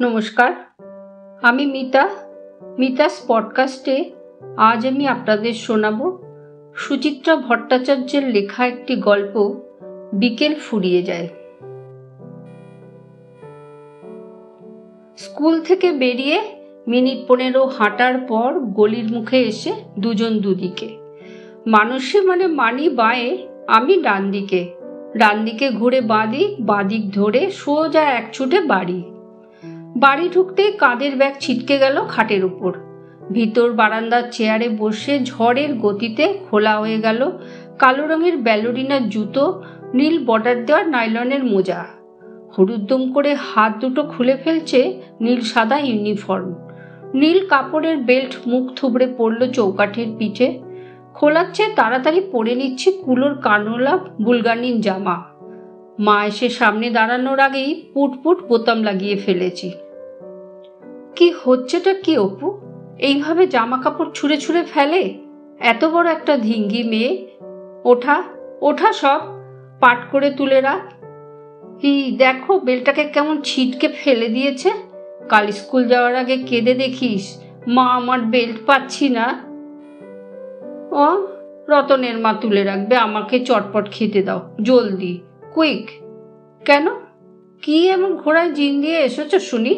নমস্কার, আমি মিতাস পডকাস্টে আজ আমি আপনাদের শোনাবো সুচিত্রা ভট্টাচার্যের লেখা একটি গল্প, বিকেল ফুরিয়ে যায়। স্কুল থেকে বেরিয়ে মিনিট 15 হাঁটার পর গলির মুখে এসে দুজন দুদিকে। মানুষে মানে মানি বাঁয়ে, আমি ডান দিকে ঘুরে বাঁদিক ধরে সোজা এক ছুটে বাড়ি ঢুকতেই কাঁধের ব্যাগ ছিটকে গেল খাটের উপর। ভিতর বারান্দার চেয়ারে বসে ঝড়ের গতিতে খোলা হয়ে গেল কালো রঙের ব্যালোরিনার জুতো, নীল বর্ডার দেওয়া নাইলনের মোজা। হরুদ্দম করে হাত দুটো খুলে ফেলছে নীল সাদা ইউনিফর্ম। নীল কাপড়ের বেল্ট মুখ থুবড়ে পড়ল চৌকাঠের পিঠে। খোলাচ্ছে তাড়াতাড়ি পরে নিচ্ছি কুলোর কানওয়ালা বুলগানিন জামা। মা এসে সামনে দাঁড়ানোর আগেই পুটপুট বোতাম লাগিয়ে ফেলেছি। কি হচ্ছেটা কি অপু? এইভাবে জামা কাপড় ছুঁড়ে ছুঁড়ে ফেলে? এত বড় একটা ধিঙ্গি মেয়ে। ওঠা সব পাট করে তুলে রাখ। দেখো বেলটাকে কেমন ছিটকে ফেলে দিয়েছে। কাল স্কুল যাওয়ার আগে কেঁদে দেখিস, মা আমার বেল্ট পাচ্ছি না। রতনের মা তুলে রাখবে, আমাকে চটপট খেতে দাও জলদি, কুইক। কেন, কি এমন ঘোড়ায় জিন দিয়ে এসেছ শুনি?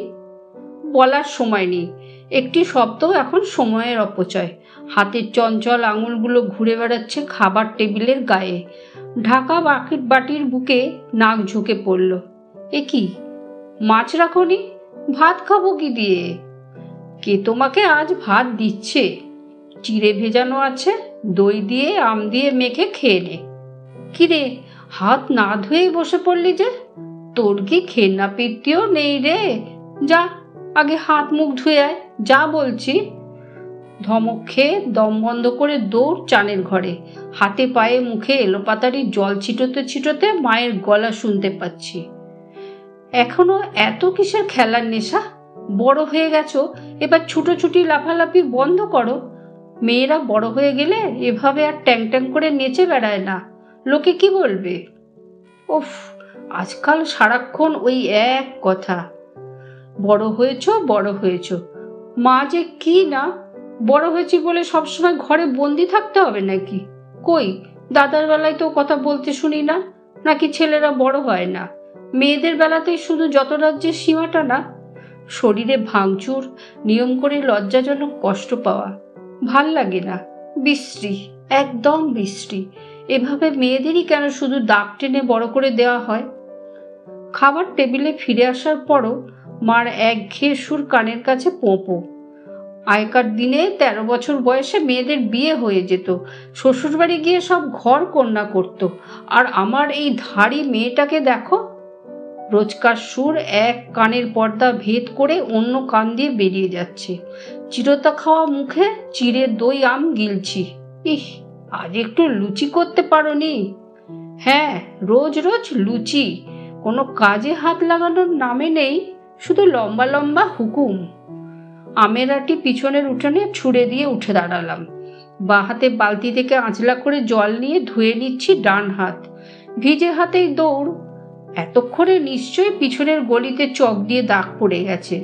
বলার সময় নেই, একটি শব্দ এখন সময়ের অপচয়। হাতের চঞ্চল আঙুলগুলো ঘুরে বেড়াচ্ছে খাবার টেবিলের গায়ে। ঢাকা বাটির বুকে নাক ঝুঁকে পড়ল। এ কি, মাছ রাখনি? ভাত খাবো কি দিয়ে? কে তোমাকে আজ ভাত দিচ্ছে? চিড়ে ভেজানো আছে, দই দিয়ে আম দিয়ে মেখে খেয়ে নে। কিরে, হাত না ধুয়েই বসে পড়লি যে? তোর কি খেনা পিত্তিও নেই রে? যা আগে হাত মুখ ধুয়ে আয়, যা বলছি। ধমক খেয়ে দম বন্ধ করে দৌড় চানের ঘরে। হাতে পায়ে মুখে এলোপাতাড়ি জল ছিটোতে মায়ের গলা শুনতে পাচ্ছি। এখনো এত কিসের খেলার নেশা? বড় হয়ে গেছো, এবার ছুটোছুটি লাফালাফি বন্ধ করো। মেয়েরা বড় হয়ে গেলে এভাবে আর ট্যাং করে নেচে বেড়ায় না, লোকে কি বলবে? ওফ, আজকাল সারাক্ষণ ওই এক কথা, বড় হয়েছ। মা যে কি না, বড় হয়েছি বলে সবসময় ঘরে বন্দি থাকতে হবে নাকি? কই, দাদার বেলায় তো কথা বলতে শুনি না। নাকি ছেলেরা বড় হয় না? মেয়েদের বেলাতেই শুধু যত রাজ্যের সীমাটা না। শরীরে ভাঙচুর, নিয়ম করে লজ্জাজনক কষ্ট পাওয়া ভাল লাগে না। বিশ্রী, একদম বিশ্রী। এভাবে মেয়েদেরই কেন শুধু দাগ টেনে বড় করে দেওয়া হয়? খাবার টেবিলে ফিরে আসার পরও মার একঘেয়ে সুর কানের কাছে পোঁপো। আগেকার দিনে 13 বছর বয়সে মেয়েদের বিয়ে হয়ে যেত, শ্বশুরবাড়ি গিয়ে সব ঘর কন্যা করত। আর আমার এই ধাড়ি মেয়েটাকে দেখো, রোজকার সুর এক কানের পর্দা ভেদ করে অন্য কান দিয়ে বেরিয়ে যাচ্ছে। চিরতা খাওয়া মুখে চিড়ে দই আম গিলছি। আজ একটু লুচি করতে পারোনি? হ্যাঁ, রোজ লুচি। কোনো কাজে হাত লাগানোর নামে নেই, শুধু লম্বা লম্বা হুকুম। আমের আটি পিছনের উঠানে ছুঁড়ে দিয়ে উঠে দাঁড়ালাম। বাঁ হাতে বালতি থেকে আঁচলা করে জল নিয়ে ধুয়ে নিচ্ছি ডান হাত। ভিজে হাতেই দৌড়। এতক্ষণে নিশ্চয়ই পিছনের গলিতে চক দিয়ে দাগ পড়ে গেছে।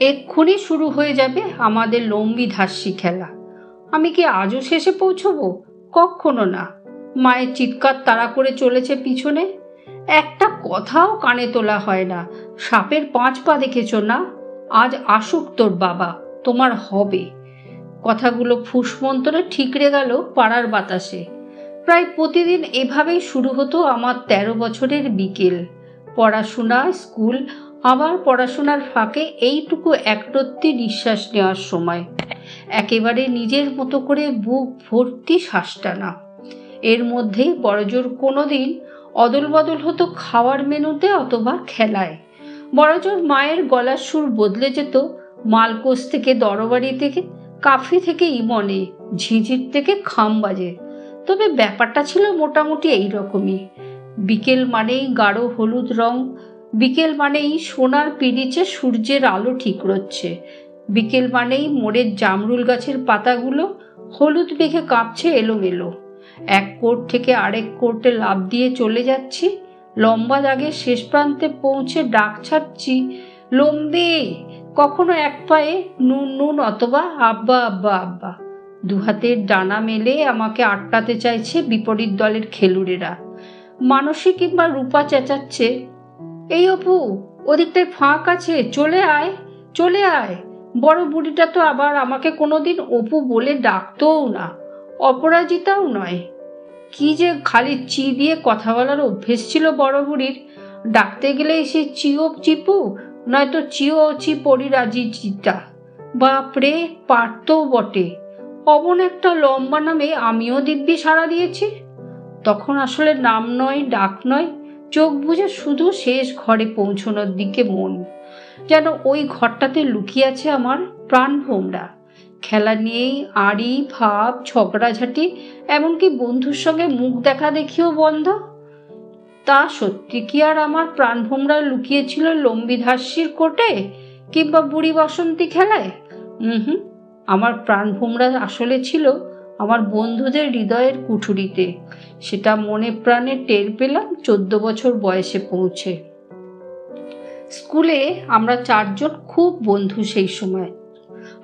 এক্ষুনি শুরু হয়ে যাবে আমাদের লম্বি ধাস্যি খেলা। আমি কি আজও শেষে পৌঁছবো? কখনো না। মায়ের চিৎকার তাড়া করে চলেছে পিছনে। একটা কথাও কানে তোলা হয় না। সাপের 5 পা দেখেছ না? আজ আসুক তোর বাবা, তোমার হবে। কথাগুলো ফুসমন্তরে ঠিকরে গেল পাড়ার বাতাসে। প্রায় প্রতিদিন এভাবেই শুরু হতো আমার 13 বছরের বিকেল। পড়াশোনা, স্কুল, আবার পড়াশোনার ফাঁকে এইটুকু একরত্তি নিঃশ্বাস নেওয়ার সময়। একেবারে নিজের মতো করে বুক ভর্তি শ্বাস টানা। এর মধ্যেই বড়জোর কোনোদিন অদল বদল হতো খাওয়ার মেনুতে অথবা খেলায়। বড়জোর মায়ের গলার সুর বদলে যেত মালকোষ থেকে দরবারি থেকে, কাফি থেকে ইমনে, ঝিঝির থেকে খামবাজে। তবে ব্যাপারটা ছিল মোটামুটি এইরকমই। বিকেল মানেই গাঢ় হলুদ রং, বিকেল মানেই সোনার পিরিচে সূর্যের আলো ঠিকরোচ্ছে, বিকেল মানেই মোড়ের জামরুল গাছের পাতাগুলো হলুদ মেঘে কাঁপছে এলোমেলো। এক কোর্ট থেকে আরেক কোর্টে লাফ দিয়ে চলে যাচ্ছি। লম্বা দাগের শেষ প্রান্তে পৌঁছে ডাক ছাড়ছি, লম্বি, কখনো এক পায়ে নুন নুন অথবা আব্বা আব্বা আব্বা। দুহাতের ডানা মেলে আমাকে আটকাতে চাইছে বিপরীত দলের খেলুড়েরা। মানসী কিংবা রূপা চেঁচাচ্ছে, এই অপু, ওদিকটায় ফাঁক আছে, চলে আয় চলে আয়। বড় বুড়িটা তো আবার আমাকে কোনোদিন অপু বলে ডাকতোও না, অপরাজিতাও নয়। কি যে খালি চি দিয়ে কথা বলার অভ্যেস ছিল বড় বুড়ির। ডাকতে গেলে সে চিও চিপু, নয়তো চিও চি পরিরাজি চিতা। বাপরে, পারতও বটে। অমন একটা লম্বা নামে আমিও দিব্যি সাড়া দিয়েছি। তখন আসলে নাম নয়, ডাক নয়, চোখ বুঝে শুধু শেষ ঘরে পৌঁছানোর দিকে মন। যেন ওই ঘরটাতে লুকিয়ে আছে আমার প্রাণ ভোমরা। খেলা নিয়েই আড়ি ভাব, ঝগড়াঝাটি, এমনকি বন্ধুর সঙ্গে মুখ দেখা দেখিও বন্ধ। তা সত্যি কি আর আমার প্রাণ ভোমরা লুকিয়েছিল লম্বিধাস্যির কোটে কিংবা বুড়ি বসন্তী খেলায়? আমার প্রাণ ভোমরা আসলে ছিল আমার বন্ধুদের হৃদয়ের কুঠুরিতে। সেটা মনে প্রাণে টের পেলাম 14 বছর বয়সে পৌঁছে। স্কুলে আমরা 4 জন খুব বন্ধু সেই সময়।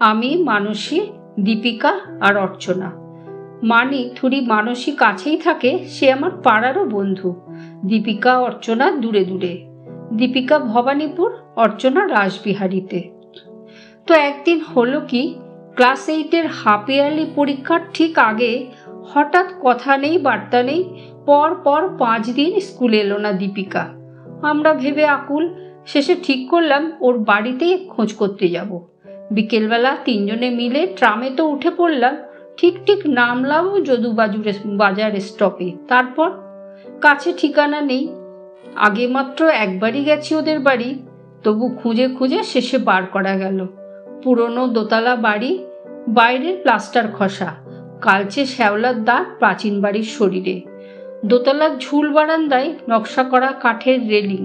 আমি, মানসী, দীপিকা আর অর্চনা। থুড়ি মানসী কাছেই থাকে, সে আমার পাড়ারও বন্ধু। দীপিকা, অর্চনা দূরে দূরে। দীপিকা ভবানীপুর, অর্চনা রাসবিহারীতে। তো একদিন হলো কি, ক্লাস 8-এর হাফ ইয়ারলি পরীক্ষার ঠিক আগে হঠাৎ কথা নেই বার্তা নেই, পর পর 5 দিন স্কুল এলো না দীপিকা। আমরা ভেবে আকুল, শেষে ঠিক করলাম ওর বাড়িতেই খোঁজ করতে যাব। বিকেলবেলা 3 জনে মিলে ট্রামে তো উঠে পড়লাম, ঠিক নামলাম বাজার স্টপে। তারপর কাছে ঠিকানা নেই। আগে মাত্র একবারই গেছি ওদের বাড়ি, তবু খুঁজে খুঁজে শেষে বার করা গেল। পুরনো দোতলা বাড়ি, বাইরের প্লাস্টার খসা, কালচে শ্যাওলার দাগ প্রাচীন বাড়ির শরীরে। দোতলার ঝুল বারান্দায় নকশা করা কাঠের রেলিং,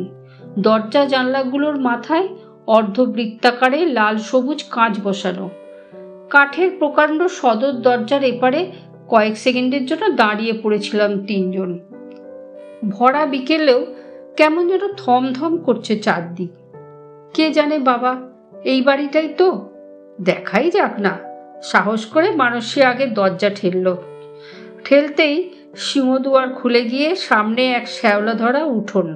দরজা জানলাগুলোর মাথায় অর্ধবৃত্তাকারে লাল সবুজ কাঁচ বসানো। কাঠের প্রকাণ্ড সদর দরজার এপারে কয়েক সেকেন্ডের জন্য দাঁড়িয়ে পড়েছিলাম 3 জন। ভরা বিকেলেও কেমন যেন থমথম করছে চারদিক। কে জানে বাবা, এই বাড়িটাই তো, দেখাই যাক না। সাহস করে মানসী আগে দরজা ঠেলতেই সিংহদুয়ার খুলে গিয়ে সামনে এক শ্যাওলা ধরা উঠোন।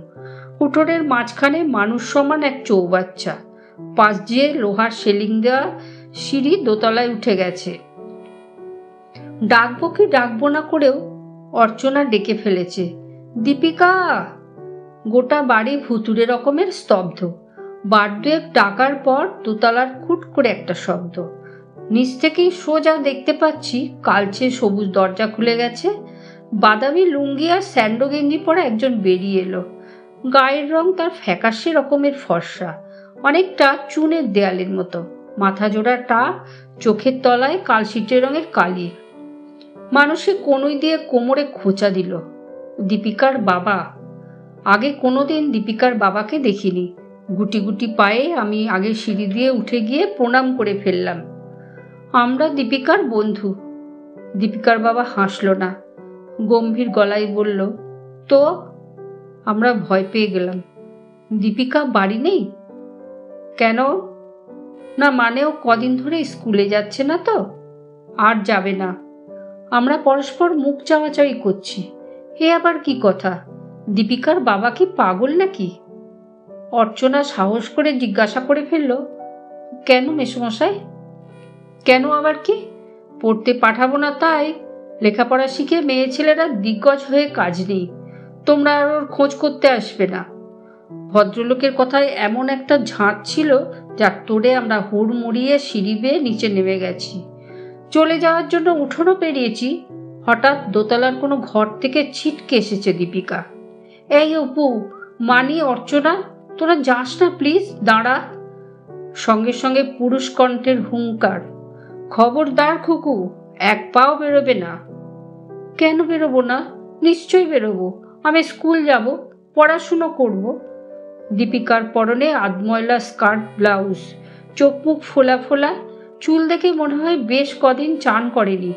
উঠোনের মাঝখানে মানুষ সমান এক চৌবাচ্চা, পাশ দিয়ে লোহার সেলিং দেওয়া সিঁড়ি দোতলায় উঠে গেছে। ডাকবো কি ডাকবো না করেও অর্চনা ডেকে ফেলেছে, দীপিকা। গোটা বাড়ি ভুতুড়ে রকমের স্তব্ধ। বার দুয়েক ডাকার পর দোতলার খুট করে একটা শব্দ। নিচ থেকেই সোজা দেখতে পাচ্ছি কালচে সবুজ দরজা খুলে গেছে। বাদামি লুঙ্গি আর স্যান্ডো গেঞ্জি পরা একজন বেরিয়ে এলো। গায়ের রং তার ফ্যাকাশে রকমের ফর্সা, অনেকটা চুনের দেয়ালের মতো। মাথা জোড়া টাক, চোখের তলায় কালশিটে রঙের কালি। মানুষে কনুই দিয়ে কোমরে খোঁচা দিল। দীপিকার বাবা। আগে কোনোদিন দীপিকার বাবাকে দেখিনি। গুটি গুটি পায়ে আমি আগে সিঁড়ি দিয়ে উঠে গিয়ে প্রণাম করে ফেললাম। আমরা দীপিকার বন্ধু। দীপিকার বাবা হাসল না, গম্ভীর গলায় বলল, তো? আমরা ভয় পেয়ে গেলাম। দীপিকা বাড়ি নেই? কেন? না মানে ও কদিন ধরে স্কুলে যাচ্ছে না তো, আর যাবে না। আমরা পরস্পর মুখ চাওয়াচাওয়ি করছি। এ আবার কি কথা? দীপিকার বাবা কি পাগল নাকি? অর্চনা সাহস করে জিজ্ঞাসা করে ফেলল, কেন মেসোমশাই? কেন আবার কি? পড়তে পাঠাবো না তাই? লেখাপড়া শিখে মেয়ে ছেলেরা দিগ্গজ হয়ে কাজ নেই, তোমরা আর ওর খোঁজ করতে আসবে না। ভদ্রলোকের কথায় এমন একটা ঝাঁজ ছিল যার তোড়ে আমরা হুড়মুড়িয়ে সিঁড়ি বেয়ে নিচে নেমে গেছি। চলে যাওয়ার জন্য উঠোনও পেরিয়েছি। হঠাৎ দোতলার কোনো ঘর থেকে ছিটকে এসেছে দীপিকা। এই অপু, মানি, অর্চনা, তোরা যাস না প্লিজ, দাঁড়া। সঙ্গে সঙ্গে পুরুষ কণ্ঠের হুঙ্কার, খবরদার খুকু, এক পাও বেরোবে না। কেন বেরোবো না? নিশ্চয়ই বেরোবো। আমি স্কুল যাব, পড়াশুনো করব। দীপিকার পরনে আধময়লা স্কার্ট ব্লাউজ, চোখ মুখ ফোলা ফোলা, চুল দেখে মনে হয় বেশ কদিন চান করেনি।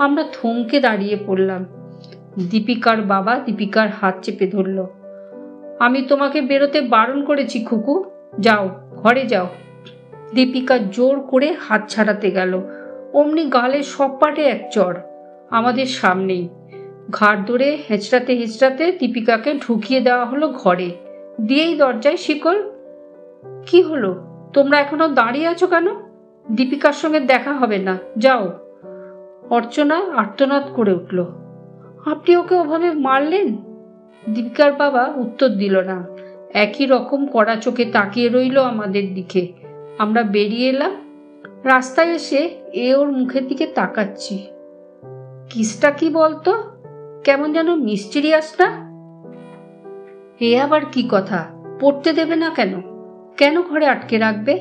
আমরা থমকে দাঁড়িয়ে পড়লাম। দীপিকার বাবা দীপিকার হাত চেপে ধরল। আমি তোমাকে বেরোতে বারণ করেছি খুকু, যাও, ঘরে যাও। দীপিকা জোর করে হাত ছাড়াতে গেল, অমনি গালে সব পাটে এক চড়। আমাদের সামনেই ঘাড় ধরে হেঁচড়াতে হেঁচড়াতে দীপিকাকে ঢুকিয়ে দেওয়া হলো ঘরে, দিয়েই দরজায় শিকল। কি হলো, তোমরা এখনো দাঁড়িয়ে আছো কেন? দীপিকার সঙ্গে দেখা হবে না, যাও। অর্চনা আর্তনাদ করে উঠল। আপনি ওকে ওভাবে মারলেন? দীপিকার বাবা উত্তর দিল না, একই রকম কড়া চোখে তাকিয়ে রইল আমাদের দিকে। আমরা বেরিয়ে এলাম। রাস্তায় এসে ওর মুখের দিকে তাকাচ্ছি। কিসটা কি বলতো, কেমন যেন মিস্টিরিয়াস না? আবার কি কথা? পড়তে দেবে না কেন? কেন ঘরে আটকে রাখবে?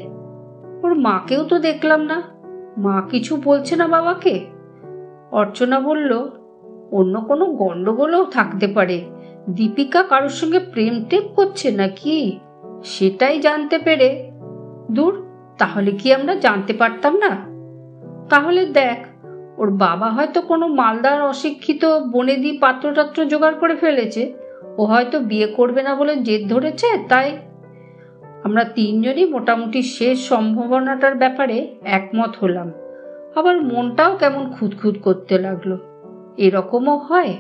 ওর মাকেও তো দেখলাম না, মা কিছু বলছে না বাবাকে? অর্চনা বলল, অন্য কোনো গন্ডগোলও থাকতে পারে, দীপিকা কারোর সঙ্গে প্রেম টেপ করছে নাকি, সেটাই জানতে পেরে। দূর, তাহলে কি আমরা জানতে পারতাম না? তাহলে দেখ, ওর বাবা হয়তো কোনো মালদার অশিক্ষিত বনেদি পাত্রটাত্র জোগাড় করে ফেলেছে, ও হয়তো বিয়ে করবে না বলে জেদ ধরেছে, তাই। আমরা তিনজনই মোটামুটি শেষ সম্ভাবনাটার ব্যাপারে একমত হলাম। আবার মনটাও কেমন খুঁতখুত করতে লাগলো। এরকমও হয়?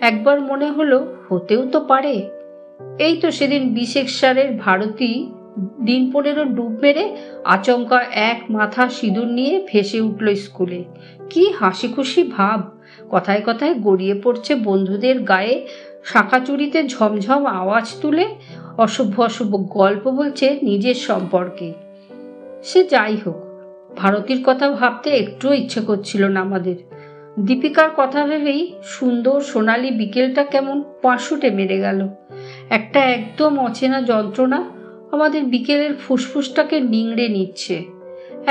একবার মনে হলো হতেও তো পারে। এই তো সেদিন বিশেষারের ভারতী দিন 15 ডুব মেরে আচমকা এক মাথা সিঁদুর নিয়ে ভেসে উঠল স্কুলে। কি হাসি খুশি ভাব, কথায় কথায় গড়িয়ে পড়ছে বন্ধুদের গায়ে, শাঁখাচুরিতে ঝমঝম আওয়াজ তুলে অসভ্য অসভ্য গল্প বলছে নিজের সম্পর্কে। সে যাই হোক, ভারতীর কথা ভাবতে একটুও ইচ্ছে করছিল না আমাদের। দীপিকার কথা ভেবেই সুন্দর সোনালি বিকেলটা কেমন পাঁশুটে মেরে গেল। একটা একদম অচেনা যন্ত্রণা আমাদের বিকেলের ফুসফুসটাকে নিংড়ে নিচ্ছে।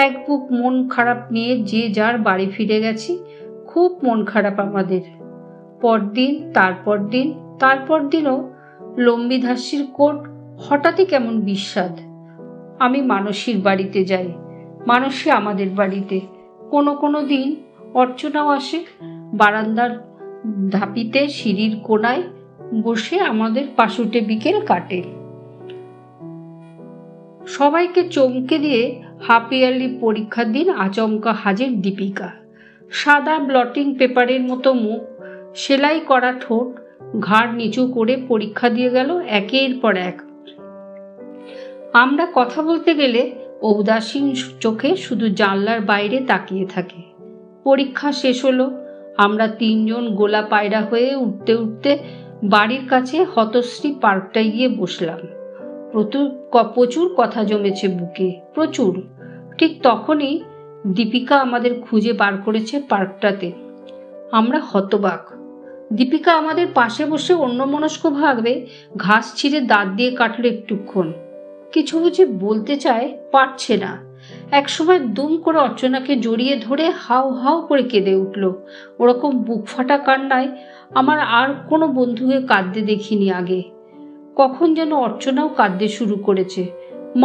এক বুক মন খারাপ নিয়ে যে যার বাড়ি ফিরে গেছি। খুব মন খারাপ আমাদের। পরদিন, তারপর দিনও লম্বিধাসীর কোট হঠাৎই কেমন বিস্বাদ। আমি মানসীর বাড়িতে যাই, মানসী আমাদের বাড়িতে। কোনো দিন অর্চনাও আসে। বারান্দার ধাপিতে সিঁড়ির কোনায় বসে আমাদের পাশুটে বিকেল কাটে। সবাইকে চমকে দিয়ে হাফ ইয়ারলি পরীক্ষার দিন আচমকা হাজির দীপিকা। সাদা ব্লটিং পেপারের মতো মুখ, সেলাই করা ঠোঁট, ঘাড় নিচু করে পরীক্ষা দিয়ে গেল একের পর এক। আমরা কথা বলতে গেলে ঔদাসীন চোখে শুধু জানলার বাইরে তাকিয়ে থাকে। পরীক্ষা শেষ হলো। আমরা তিনজন গোলা পায়রা হয়ে উঠতে উঠতে বাড়ির কাছে হতশ্রী পার্কটায় গিয়ে বসলাম। প্রচুর কথা জমেছে বুকে, প্রচুর। ঠিক তখনই দীপিকা আমাদের খুঁজে বার করেছে পার্কটাতে। আমরা হতবাক। দীপিকা আমাদের পাশে বসে অন্যমনস্ক ভাবে ঘাস ছিঁড়ে দাঁত দিয়ে কাটলো একটুক্ষণ। কিছু বুঝি বলতে চায়, পারছে না। একসময় দুম করে অর্চনাকে জড়িয়ে ধরে হাউ হাউ করে কেঁদে উঠল। ওরকম বুক ফাটা কান্নায় আমার আর কোনো বন্ধুকে কাঁদতে দেখিনি আগে। কখন যেন অর্চনাও কাঁদতে শুরু করেছে,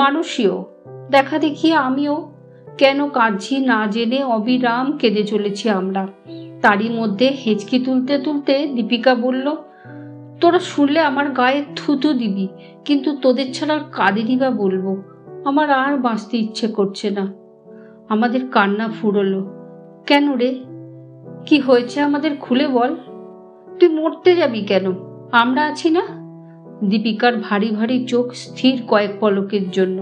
মানুষীও। দেখা দেখি আমিও। কেন কাঁদছি না জেনে অবিরাম কেঁদে চলেছি আমরা। তারই মধ্যে হেঁচকি তুলতে তুলতে দীপিকা বলল, তোরা শুনলে আমার গায়ে থুতু দিবি, কিন্তু তোদের ছাড়া আর কাদেরই বা বলবো। আমার আর বাঁচতে ইচ্ছে করছে না। আমাদের কান্না ফুরলো। কেন রে, কি হয়েছে আমাদের খুলে বল। তুই মরতে যাবি কেন, আমরা আছি না? দীপিকার ভারী ভারী চোখ স্থির কয়েক পলকের জন্য।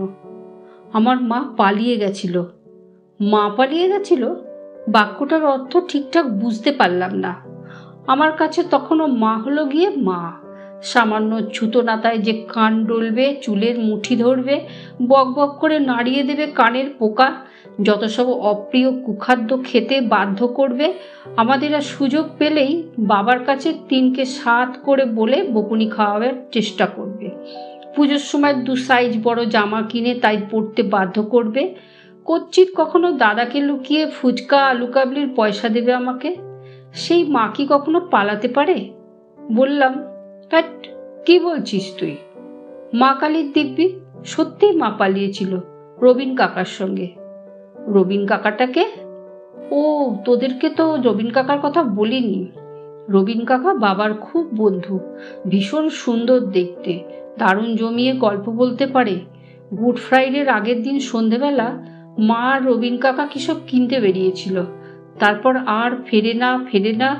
আমার মা পালিয়ে গেছিল। মা পালিয়ে গেছিল? বাক্যটার অর্থ ঠিকঠাক বুঝতে পারলাম না। আমার কাছে তখনও মা হলো গিয়ে মা। সামান্য ছুতো নাতায় যে কান ডলবে, চুলের মুঠি ধরবে, বক বক করে নাড়িয়ে দেবে কানের পোকা, যত সব অপ্রিয় কুখাদ্য খেতে বাধ্য করবে, আমাদের আর সুযোগ পেলেই বাবার কাছে 3কে 7 করে বলে বকুনি খাওয়াবার চেষ্টা করবে। পুজোর সময় 2 সাইজ বড় জামা কিনে তাই পরতে বাধ্য করবে। কচ্ছিৎ কখনো দাদাকে লুকিয়ে ফুচকা আলু কাবলির পয়সা দেবে আমাকে। সেই মা কি কখনো পালাতে পারে? বললাম, হ্যাট, কি বলছিস তুই? মা কালীর দিব্যি, সত্যিই মা পালিয়েছিল রবিন কাকার সঙ্গে। রবিন কাকাটাকে? ও, তোদেরকে তো রবিন কাকার কথা বলিনি। রবিন কাকা বাবার খুব বন্ধু, ভীষণ সুন্দর দেখতে, দারুণ জমিয়ে গল্প বলতে পারে। গুড ফ্রাইডের আগের দিন সন্ধেবেলা মা আর রবিন কাকা কিসব কিনতে বেরিয়েছিল, তারপর আর ফেরে না।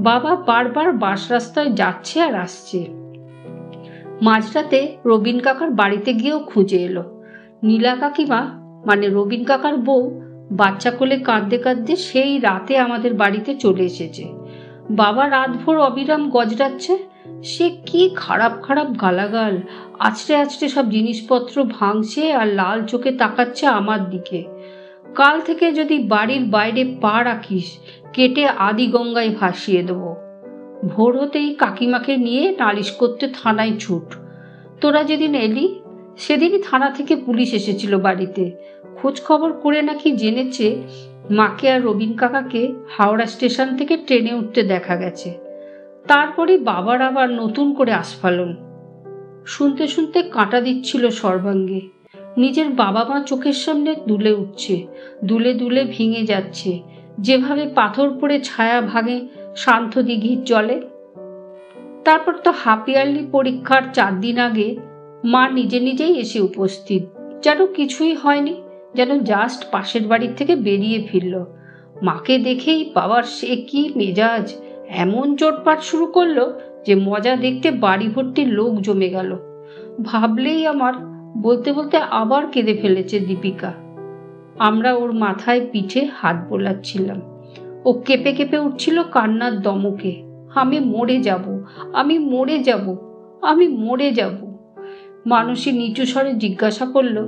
বাবা বারবার বাস রাস্তায় যাচ্ছে আর আসছে। মাঝরাতে রবিন কাকার বাড়িতে গিয়েও খুঁজে এলো। নীলা কাকিমা মানে রবিন কাকার বউ বাচ্চা কোলে কাঁদতে কাঁদতে সেই রাতে আমাদের বাড়িতে চলে এসেছে। বাবা রাতভর অবিরাম গজরাচ্ছে। সে কি খারাপ খারাপ গালাগাল, আছড়ে আছড়ে সব জিনিসপত্র ভাঙছে আর লাল চোখে তাকাচ্ছে আমার দিকে। কাল থেকে যদি বাড়ির বাইরে পা রাখিস কেটে আদি গঙ্গায় ভাসিয়ে দেবো। ভোর হতেই কাকিমাকে নিয়ে নালিশ করতে থানায় ছুট। তোরা যেদিন এলি সেদিনই থানা থেকে পুলিশ এসেছিল বাড়িতে। খোঁজ খবর করে নাকি জেনেছে মাকে আর রবিন কাকাকে হাওড়া স্টেশন থেকে ট্রেনে উঠতে দেখা গেছে। তারপরে বাবার আবার নতুন করে আস্ফালন। শুনতে শুনতে কাঁটা দিচ্ছিল সর্বাঙ্গে। নিজের বাবা মা চোখের সামনে দুলে উঠছে, দুলে দুলে ভেঙে যাচ্ছে, যেভাবে পাথর পড়ে ছায়া ভাঙে শান্ত দিঘির জলে। তারপর তো হাফ ইয়ারলি পরীক্ষার 4 দিন আগে মা নিজে নিজেই এসে উপস্থিত, যেন কিছুই হয়নি, যেন জাস্ট পাশের বাড়ির থেকে বেরিয়ে ফিরল। মাকে দেখেই বাবার সে কি মেজাজ, এমন চোটপাট শুরু করলো যে মজা দেখতে বাড়ি ভর্তি লোক জমে গেল। ভাবলেই আমার বলতে বলতে আবার কেঁদে ফেলেছে দীপিকা। আমরা ওর মাথায় পিঠে হাত বোলাচ্ছিলাম। ও কেঁপে কেঁপে উঠছিল কান্নার দমকে। আমি মরে যাব, আমি মরে যাব, আমি মরে যাব। মানুষই নিচু স্বরে জিজ্ঞাসা করলো,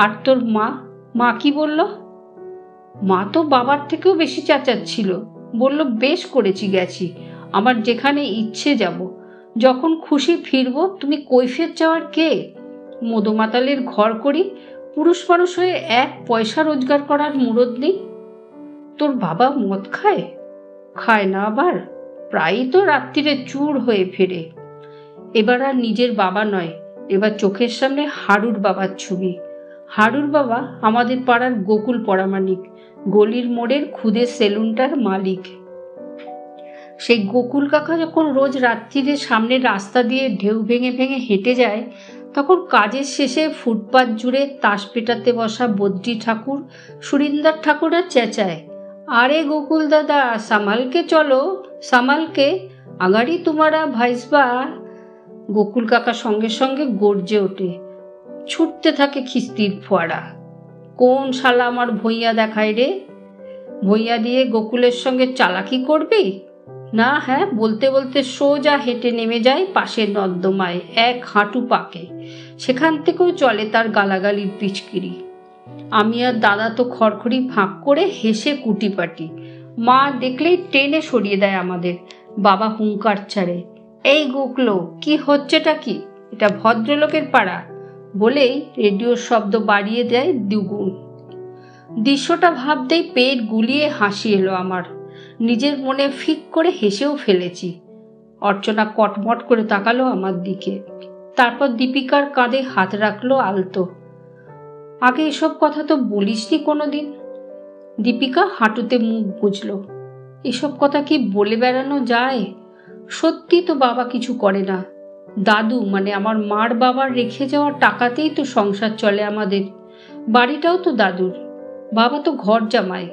আর তোর মা? মা কি বলল? মা তো বাবার থেকেও বেশি চেঁচাচ্ছিল। বলল, বেশ করেছি গেছি, আমার যেখানে ইচ্ছে যাব, যখন খুশি ফিরবো। তুমি কৈফিয়ত চাওয়ার কে? মধুমাতালের ঘর করি, পুরুষ মানুষ হয়ে 1 পয়সা রোজগার করার মুরদ নেই। তোর বাবা মদ খায়? খায় না আবার, প্রায়ই তো রাত্রিরে চুর হয়ে ফেরে। এবার আর নিজের বাবা নয়, এবার চোখের সামনে হারুর বাবার ছবি। হারুর বাবা আমাদের পাড়ার গোকুল পরামানিক, গলির মোড়ের খুদে সেলুনটার মালিক। সেই গোকুল কাকা যখন রোজ রাত্রিরে সামনের রাস্তা দিয়ে ঢেউ ভেঙে ভেঙে হেঁটে যায়, তখন কাজের শেষে ফুটপাত জুড়ে তাস পেটাতে বসা বদ্রি ঠাকুর, সুরিন্দার ঠাকুররা চেঁচায়, আরে গোকুল দাদা, সামালকে চলো, সামালকে, আগাড়ি তোমারা ভাইসবা। গোকুল কাকা সঙ্গে সঙ্গে গর্জে ওঠে, ছুটতে থাকে খিস্তির ফোয়ারা। কোন শালা আমার ভইয়া দেখায় রে? ভইয়া দিয়ে গোকুলের সঙ্গে চালাকি করবি না? হ্যাঁ, বলতে বলতে সোজা হেঁটে নেমে যায় পাশের নর্দমায় 1 হাঁটু পাকে। সেখান থেকেও চলে তার গালাগালির পিচকিরি। আমি আর দাদা তো খড়খড়ি ফাঁক করে হেসে কুটিপাটি। মা দেখলেই টেনে সরিয়ে দেয় আমাদের। বাবা হুঙ্কার ছাড়ে, এই গোকলো, কি হচ্ছেটা কি? এটা ভদ্রলোকের পাড়া, বলেই রেডিওর শব্দ বাড়িয়ে দেয় দ্বিগুণ। দৃশ্যটা ভাবতেই পেট গুলিয়ে হাসি এলো আমার। নিজের মনে ফিক করে হেসেও ফেলেছি। অর্চনা কটমট করে তাকালো আমার দিকে, তারপর দীপিকার কাঁধে হাত রাখলো আলতো। আগে এসব কথা তো বলিসনি কোনোদিন। দীপিকা হাঁটুতে মুখ গুজল। এসব কথা কি বলে বেড়ানো যায়? সত্যি তো বাবা কিছু করে না। দাদু মানে আমার মার বাবার রেখে যাওয়া টাকাতেই তো সংসার চলে আমাদের। বাড়িটাও তো দাদুর, বাবা তো ঘর জামাই।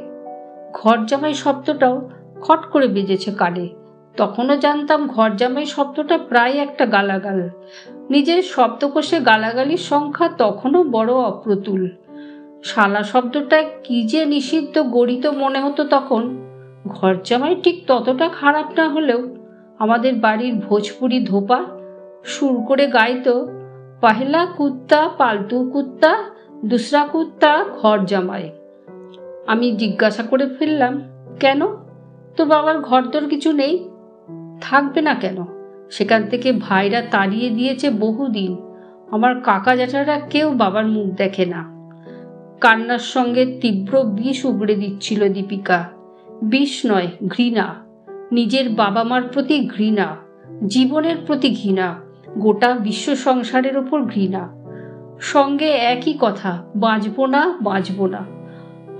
ঘর জামাই শব্দটাও খট করে বেজেছে কানে। তখনও জানতাম ঘর জামাই শব্দটা প্রায় একটা গালাগাল। নিজের শব্দকোষে গালাগালির সংখ্যা তখনও বড় অপ্রতুল। শালা শব্দটা কি যে নিষিদ্ধ গড়িত মনে হতো তখন। ঘর জামাই ঠিক ততটা খারাপ না হলেও আমাদের বাড়ির ভোজপুরি ধোপা সুর করে গাইতো, পহলা কুত্তা পালতু কুত্তা, দুসরা কুত্তা ঘর জামাই। আমি জিজ্ঞাসা করে ফেললাম, কেন? তোর বাবার ঘরদোর কিছু নেই? থাকবে না কেন? সেখান থেকে ভাইরা তাড়িয়ে দিয়েছে বহুদিন। আমার কাকা জ্যাঠারা কেউ বাবার মুখ দেখে না। কান্নার সঙ্গে তীব্র বিষ উগড়ে দিচ্ছিল দীপিকা। বিষ নয়, ঘৃণা। নিজের বাবা মার প্রতি ঘৃণা, জীবনের প্রতি ঘৃণা, গোটা বিশ্ব সংসারের ওপর ঘৃণা। সঙ্গে একই কথা, বাঁচবো না, বাঁচবো না।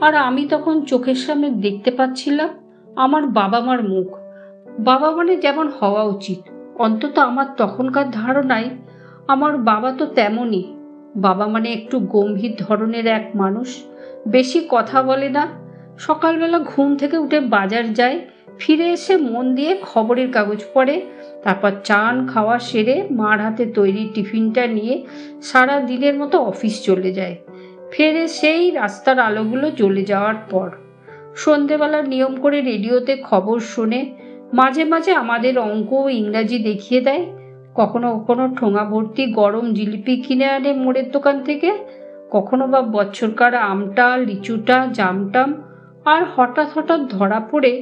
আর আমি তখন চোখের সামনে দেখতে পাচ্ছিলাম আমার বাবা মার মুখ। বাবা মানে যেমন হওয়া উচিত, অন্তত আমার তখনকার ধারণায় আমার বাবা তো তেমনই। বাবা মানে একটু গম্ভীর ধরনের এক মানুষ, বেশি কথা বলে না। সকালবেলা ঘুম থেকে উঠে বাজার যায়, ফিরে এসে মন দিয়ে খবরের কাগজ পড়ে, তারপর চান খাওয়া সেরে মার হাতে তৈরি টিফিনটা নিয়ে সারা দিনের মতো অফিস চলে যায়। ফেরে সেই রাস্তার আলোগুলো জ্বলে যাওয়ার পর সন্ধেবেলা নিয়ম করে রেডিওতে খবর শোনে, মাঝে মাঝে আমাদের অঙ্ক ও ইংরাজি দেখিয়ে দেয়, কখনো কখনো ঠোঙা ভর্তি গরম জিলিপি কিনে আনে মোড়ের দোকান থেকে, কখনো বা বছরকার আমটা, লিচুটা, জামটাম, আর হঠাৎ হঠাৎ ধরা পড়ে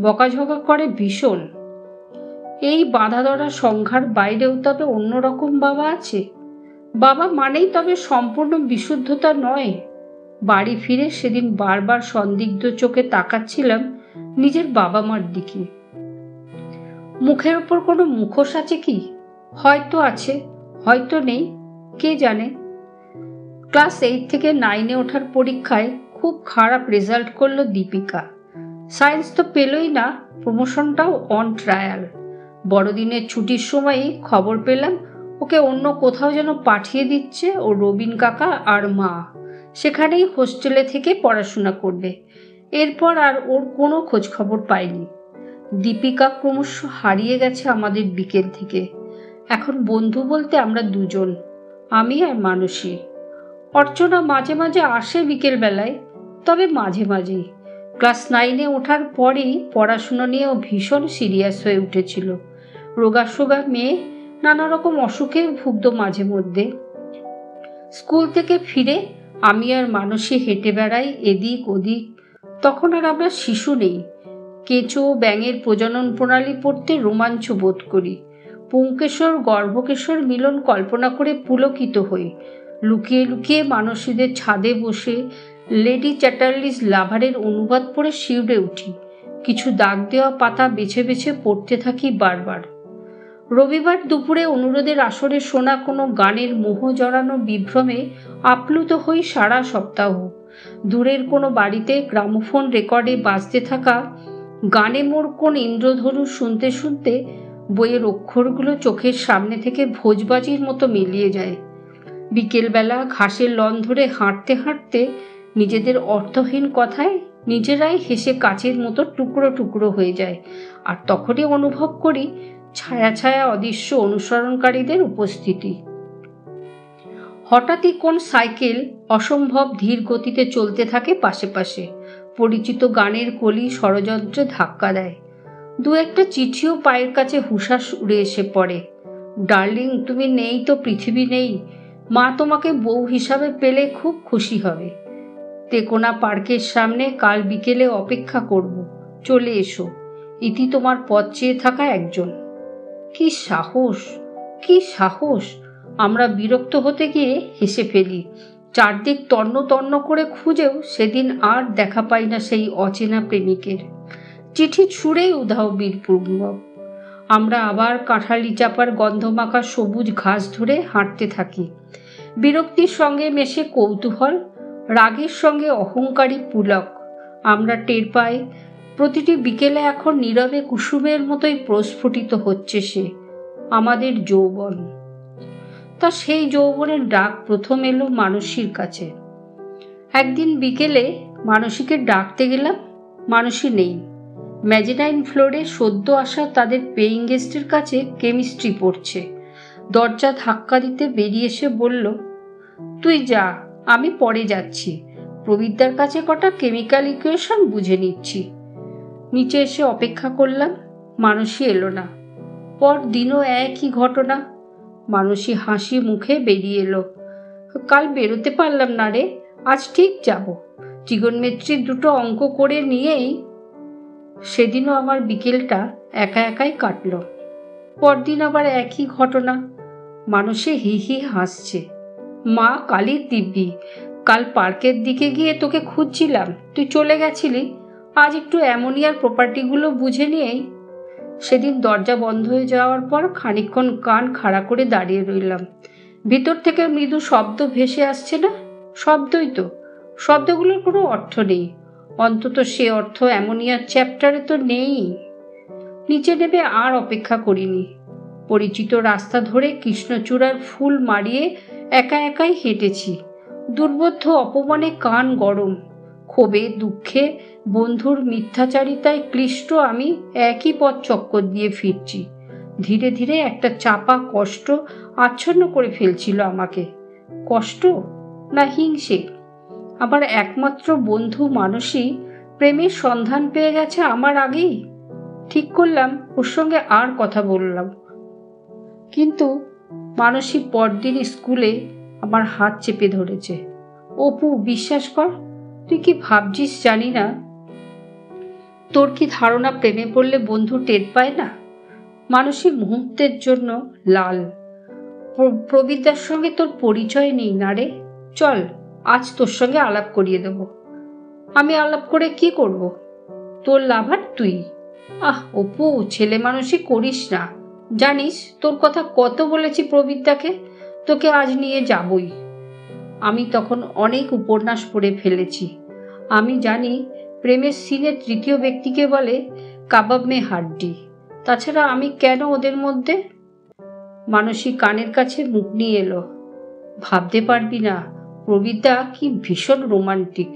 বকাঝকা করে ভীষণ। এই বাঁধা ধরা সংখ্যার বাইরেও তবে অন্যরকম বাবা আছে। বাবা মানেই তবে সম্পূর্ণ বিশুদ্ধতা নয়। বাড়ি ফিরে সেদিন বারবার সন্দিগ্ধ চোখে তাকাচ্ছিলাম নিজের বাবা মার দিকে। মুখের ওপর কোনো মুখোশ আছে কি? হয়তো আছে, হয়তো নেই, কে জানে। ক্লাস 8 থেকে 9-এ ওঠার পরীক্ষায় খুব খারাপ রেজাল্ট করলো দীপিকা। সায়েন্স তো পেলই না, প্রমোশনটাও অন ট্রায়াল। বড়দিনের ছুটির সময়ই খবর পেলাম ওকে অন্য কোথাও যেন পাঠিয়ে দিচ্ছে ও রবিন কাকা আর মা। সেখানেই হোস্টেলে থেকে পড়াশোনা করবে। এরপর আর ওর কোনো খোঁজ খবর পাইনি। দীপিকা ক্রমশ হারিয়ে গেছে আমাদের বিকেল থেকে। এখন বন্ধু বলতে আমরা দুজন, আমি আর মানসী। অর্চনা মাঝে মাঝে আসে বিকেল বেলায়, তবে মাঝে মাঝেই। ক্লাস 9-এ ওঠার পরেই পড়াশুনো নিয়েও ভীষণ সিরিয়াস হয়ে উঠেছিল। রোগাসোগা মেয়ে, নানা রকম অসুখে ভুগত মাঝে মধ্যে। স্কুল থেকে ফিরে আমি আর মানসী হেঁটে বেড়াই এদিক ওদিক। তখন আর আমরা শিশু নেই। কেঁচো ব্যাঙের প্রজনন প্রণালী পড়তে রোমাঞ্চ বোধ করি। পুংকেশর গর্ভকেশর মিলন কল্পনা করে পুলকিত হই। লুকিয়ে লুকিয়ে মানসীদের ছাদে বসে লেডি চ্যাটার্লিস লাভারের অনুবাদ পড়ে শিউরে উঠি। কিছু দাগ দেওয়া পাতা বেছে বেছে পড়তে থাকি বারবার। রবিবার দুপুরে অনুরোধের আসরে শোনা কোনো গানের মোহ জড়ানো বিভ্রমে আপ্লুত হই সারা সপ্তাহ। দূরের কোনো বাড়িতে গ্রামোফোন রেকর্ডে বাজতে থাকা গানে মোর কোন ইন্দ্রধনু শুনতে শুনতে বইয়ের অক্ষরগুলো চোখের সামনে থেকে ভোজবাজির মতো মিলিয়ে যায়। বিকেলবেলা ঘাসের লন ধরে হাঁটতে হাঁটতে নিজেদের অর্থহীন কথায় নিজেরাই হেসে কাচের মতো টুকরো টুকরো হয়ে যায়। আর তখনই অনুভব করি ছায়া ছায়া অদৃশ্য অনুসরণকারীদের উপস্থিতি। হঠাৎই কোন সাইকেল অসম্ভব ধীর গতিতে চলতে থাকে পাশে পাশে। পরিচিত গানের কলি ষড়যন্ত্রে ধাক্কা দেয়। দু একটা চিঠিও পায়ের কাছে হুঁশাস উড়ে এসে পড়ে। ডার্লিং, তুমি নেই তো পৃথিবী নেই। মা তোমাকে বউ হিসাবে পেলে খুব খুশি হবে। তেকোনা পার্কের সামনে কাল বিকেলে অপেক্ষা করব, চলে এসো। ইতি তোমার পথ চেয়ে থাকা একজন। কি সাহস, কি সাহস! আমরা বিরক্ত হতে গিয়ে হেসে ফেলি। চারদিক তন্ন তন্ন করে খুঁজেও সেদিন আর দেখা পাই না সেই অচেনা প্রেমিকের। চিঠি ছুঁড়েই উধাও বীরপূর্ব। আমরা আবার কাঁঠালি চাপার গন্ধমাখা সবুজ ঘাস ধরে হাঁটতে থাকি। বিরক্তির সঙ্গে মেশে কৌতূহল, রাগের সঙ্গে অহংকারী পুলক। আমরা টের পাই প্রতিটি বিকেলে এখন নীরবে কুসুমের মতোই প্রস্ফুটিত হচ্ছে সে, আমাদের যৌবন। তা সেই যৌবনের ডাক প্রথম এলো মানসীর কাছে। একদিন বিকেলে মানসীকে ডাকতে গেলাম, মানসী নেই। ম্যাজেনাইন ফ্লোরে সদ্য আসা তাদের পেইং গেস্টের কাছে কেমিস্ট্রি পড়ছে। দরজা ধাক্কা দিতে বেরিয়ে এসে বলল, তুই যা, আমি পরে যাচ্ছি। প্রবীরদার কাছে কটা কেমিক্যাল ইকুয়েশন বুঝে নিচ্ছি। নিচে এসে অপেক্ষা করলাম, মানসী এলো না। পর দিনও একই ঘটনা। মানসী হাসি মুখে বেরিয়ে এলো, কাল বেরোতে পারলাম না রে, আজ ঠিক যাব। ত্রিগোণমেট্রির দুটো অঙ্ক করে নিয়েই। সেদিনও আমার বিকেলটা একা একাই কাটল। পরদিন আবার একই ঘটনা। মানসী হি হি হাসছে, মা কালীর দিব্যি, কাল পার্কের দিকে গিয়ে তোকে খুঁজছিলাম, তুই চলে গেছিলি। আজ একটু অ্যামোনিয়ার প্রপার্টিগুলো বুঝে নিয়েই। সেদিন দরজা বন্ধ হয়ে যাওয়ার পর খানিকক্ষণ কান খাড়া করে দাঁড়িয়ে রইলাম। ভিতর থেকে মৃদু শব্দ ভেসে আসছে না? শব্দই তো, শব্দগুলোর কোনো অর্থ নেই। অন্তত সে অর্থ অ্যামোনিয়ার চ্যাপ্টারে তো নেই। নিচে নেমে আর অপেক্ষা করিনি। পরিচিত রাস্তা ধরে কৃষ্ণচূড়ার ফুল মারিয়ে একা একাই হেঁটেছি। দুর্বোধ্য অপমানে কান গরম, ক্ষোভে দুঃখে বন্ধুর মিথ্যাচারিতায় ক্লিষ্ট আমি একই পথ চক্কর দিয়ে ফিরছি। ধীরে ধীরে একটা চাপা কষ্ট আচ্ছন্ন করে ফেলছিল আমাকে। কষ্ট না হিংসে? আমার একমাত্র বন্ধু মানসী প্রেমের সন্ধান পেয়ে গেছে আমার আগেই। ঠিক করলাম ওর সঙ্গে আর কথা বললাম। কিন্তু মানসী পরদিন স্কুলে আমার হাত চেপে ধরেছে। অপু, বিশ্বাস কর, তুই কি ভাবছিস জানি না, তোর কি ধারণা প্রেমে পড়লে বন্ধু টের পায় না? মানসী মুহূর্তের জন্য লাল। প্রবিদ্যার সঙ্গে তোর পরিচয় নেই না রে? চল, আজ তোর সঙ্গে আলাপ করিয়ে দেব। আমি আলাপ করে কি করব? তোর লাভার তুই। আহ অপু, ছেলে মানুষই করিস না। জানিস তোর কথা কত বলেছি প্রবিদ্যাকে, তোকে আজ নিয়ে যাবই। আমি তখন অনেক উপন্যাস পড়ে ফেলেছি। আমি জানি প্রেমের সিনে তৃতীয় ব্যক্তিকে বলে কাবাব মে হাড্ডি। তাছাড়া আমি কেন ওদের মধ্যে? মানসী কানের কাছে মুখ নিয়ে এলো। ভাবতে পারবি না প্রবিদ্যা কি ভীষণ রোমান্টিক।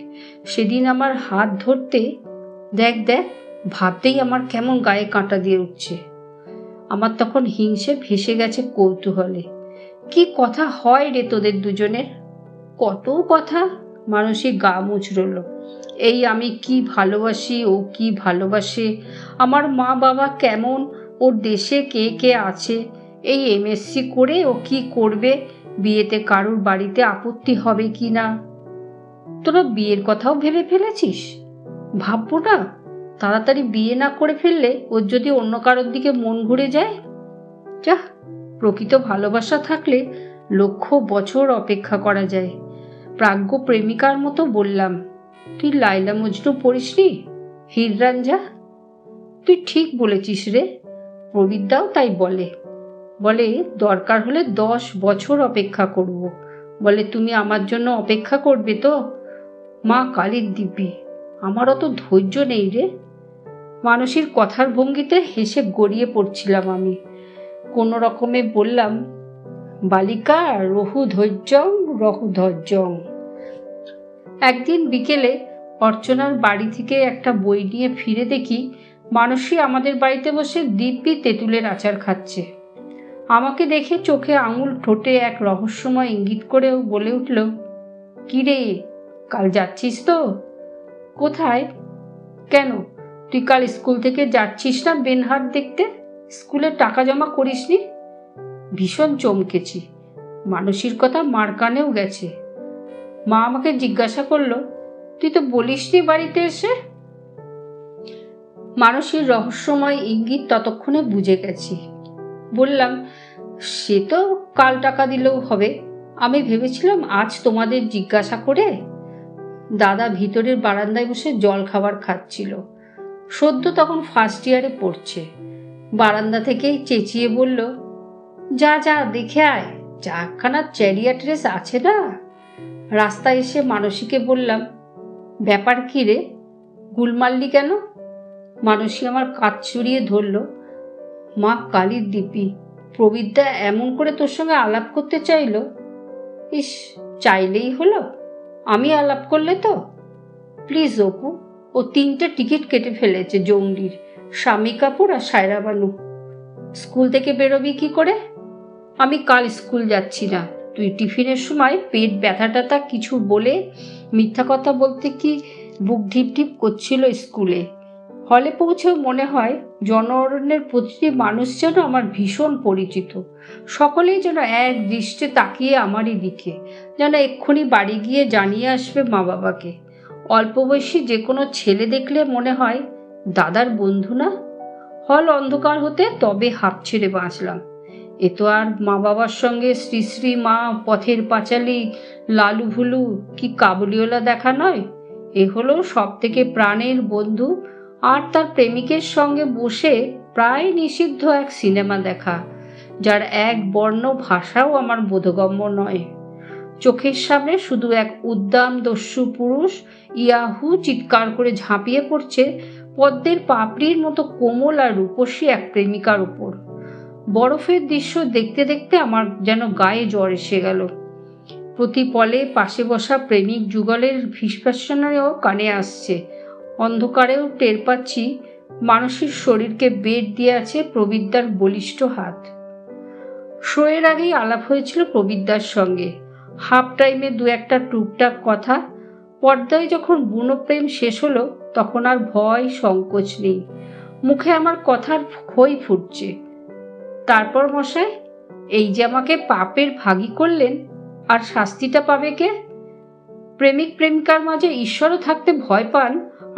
সেদিন আমার হাত ধরতে দেখ দেখ, ভাবতেই আমার কেমন গায়ে কাঁটা দিয়ে উঠছে। আমার তখন হিংসে ভেসে গেছে কৌতূহলে। কি কথা হয় রে তোদের দুজনের! কত কথা। মানসী গা মুচড়ল। এই আমি কি ভালোবাসি, ও কি ভালোবাসে, আমার মা বাবা কেমন, ওর দেশে কে কে আছে, এই এমএসসি করে ও কি করবে, বিয়েতে কারুর বাড়িতে আপত্তি হবে কি না। তোরা বিয়ের কথাও ভেবে ফেলেছিস? ভাববো না? তাড়াতাড়ি বিয়ে না করে ফেললে ওর যদি অন্য কারোর দিকে মন ঘুরে যায়। যাহ, প্রকৃত ভালোবাসা থাকলে লক্ষ বছর অপেক্ষা করা যায়। প্রাজ্ঞ প্রেমিকার মতো বললাম, তুই লাইলা মজনু পড়িসনি? হীর রাঞ্জা। তুই ঠিক বলেছিস রে। প্রবিদ্যাও তাই বলে। বলে দরকার হলে 10 বছর অপেক্ষা করব। বলে তুমি আমার জন্য অপেক্ষা করবে তো? মা কালীর দিব্যি, আমার অত ধৈর্য নেই রে। মানসীর কথার ভঙ্গিতে হেসে গড়িয়ে পড়ছিলাম আমি। কোনো রকমে বললাম, বালিকা রহু ধৈর্যং রহু ধৈর্যং। একদিন বিকেলে অর্চনার বাড়ি থেকে একটা বই নিয়ে ফিরে দেখি মানসী আমাদের বাড়িতে বসে দিব্যি তেঁতুলের আচার খাচ্ছে। আমাকে দেখে চোখে আঙুল ঠোঁটে এক রহস্যময় ইঙ্গিত করেও বলে উঠল, কি রে, কাল যাচ্ছিস তো? কোথায়? কেন, তুই কাল স্কুল থেকে যাচ্ছিস না বেনহাট দেখতে? স্কুলে টাকা জমা করিসনি? ভীষণ চমকেছি। মানসীর কথা মার কানেও গেছে। মা আমাকে জিজ্ঞাসা করলো, তুই তো বলিসনি বাড়িতে এসে? মানসীর রহস্যময় ইঙ্গিত ততক্ষণে বুঝে গেছি। বললাম, সে তো কাল টাকা দিলেও হবে। আমি ভেবেছিলাম আজ তোমাদের জিজ্ঞাসা করে। দাদা ভিতরের বারান্দায় বসে জল খাবার খাচ্ছিল। সদ্য তখন ফার্স্ট ইয়ারে পড়ছে। বারান্দা থেকেই চেঁচিয়ে বলল, যা যা দেখে আয়, চারখানা চ্যারিয়াট রেস আছে না। রাস্তায় এসে মানসীকে বললাম, ব্যাপার কি রে, গুল মারলি কেন? মানসী আমার কাজ চড়িয়ে ধরল। মা কালীর দিব্যি, প্রবিদ্যা এমন করে তোর সঙ্গে আলাপ করতে চাইল। ইস, চাইলেই হলো, আমি আলাপ করলে তো। প্লিজ অপু, ও 3টে টিকিট কেটে ফেলেছে জঙ্গলির, শামী কাপুর আর সায়রা বানু। স্কুল থেকে বেরোবি কি করে? আমি কাল স্কুল যাচ্ছি না। তুই টিফিনের সময় পেট ব্যথা ট্যাথা কিছু বলে মিথ্যা কথা বলতে কি বুক ঢিপ ঢিপ করছিল স্কুলে। হলে পৌঁছেও মনে হয় জনঅরণ্যের প্রতিটি মানুষ যেন আমার ভীষণ পরিচিত। সকলেই যেন এক দৃষ্টে তাকিয়ে আমারই দিকে, যেন এক্ষুনি বাড়ি গিয়ে জানিয়ে আসবে মা বাবাকে। অল্প বয়সী যে কোনো ছেলে দেখলে মনে হয় দাদার বন্ধু না। হল অন্ধকার হতে তবে হাঁপ ছেড়ে বাঁচলাম। এ তো আর মা বাবার সঙ্গে শ্রী শ্রী মা, পথের পাঁচালী, লালু ভুলু কি কাবুলিওয়ালা দেখা নয়। এ হলো সব থেকে প্রাণের বন্ধু আর তার প্রেমিকের সঙ্গে বসে প্রায় নিষিদ্ধ এক সিনেমা দেখা, যার এক বর্ণ ভাষাও আমার বোধগম্য নয়। চোখের সামনে শুধু এক উদ্দাম দস্যু পুরুষ ইয়াহু চিৎকার করে ঝাঁপিয়ে পড়ছে পদ্মের পাপড়ির মতো কোমল আর রূপসী এক প্রেমিকার উপর। বরফের দৃশ্য দেখতে দেখতে আমার যেন গায়ে জ্বর এসে গেল। প্রতি পলে পাশে বসা প্রেমিক যুগলের ফিসফাসানিও কানে আসছে। অন্ধকারেও টের পাচ্ছি মানসীর শরীরকে বেড দিয়ে আছে প্রবিদ্যার বলিষ্ঠ হাত। শোয়ের আগেই আলাপ হয়েছিল প্রবিদ্যার সঙ্গে, হাফ টাইমে দু একটা টুকটাক কথা। পর্দায় যখন বুনো প্রেম শেষ হলো তখন আর ভয় সংকোচ নেই, মুখে আমার কথার খই ফুটছে। তারপর মশাই, এই যে আমাকে পাপের ভাগী করলেন, আর শাস্তিটা পাবে কে? প্রেমিক প্রেমিকার মাঝে ঈশ্বরও থাকতে ভয় পান,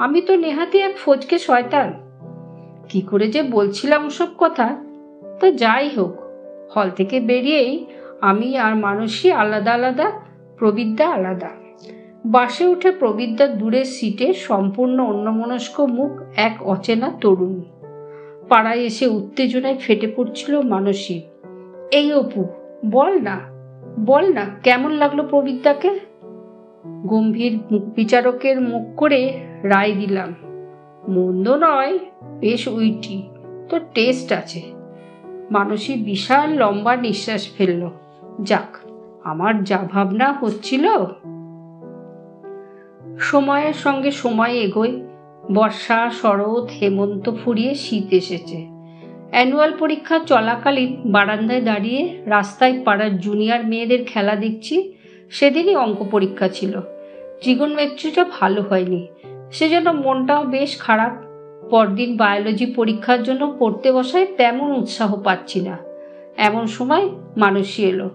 আমি তো নেহাতি এক ফজকে শয়তান। কি করে যে বলছিলাম ওসব কথা। তো যাই হোক, হল থেকে বেরিয়েই আমি আর মানসী আলাদা আলাদা, প্রবিদ্যা আলাদা। বাসে উঠে প্রবিদ্যার দূরের সিটে সম্পূর্ণ অন্যমনস্ক মুখ এক অচেনা তরুণ। পাড়ায় এসে উত্তেজনায় ফেটে পড়ছিল মানসী। এই অপু, বল না বল না, কেমন লাগলো প্রবিদ্যাকে? গম্ভীর বিচারকের মুখ করে রায় দিলাম, মন্দ নয়, বেশ উইটি, তো টেস্ট আছে। মানসী বিশাল লম্বা নিঃশ্বাস ফেলল। যাক, আমার যা ভাবনা হচ্ছিল। সময়ের সঙ্গে সময় এগোয়। বর্ষা, শরৎ, হেমন্ত ফুরিয়ে শীত এসেছে। অ্যানুয়াল পরীক্ষা চলাকালীন বারান্দায় দাঁড়িয়ে রাস্তায় পাড়ার জুনিয়র মেয়েদের খেলা দেখছি। সেদিনই অঙ্ক পরীক্ষা ছিল। ত্রিগোণমেট্রিটা ভালো হয়নি, সেজন্য মনটাও বেশ খারাপ। পরদিন বায়োলজি পরীক্ষার জন্য পড়তে বসায় তেমন উৎসাহ পাচ্ছি না। এমন সময় মানসী এলো।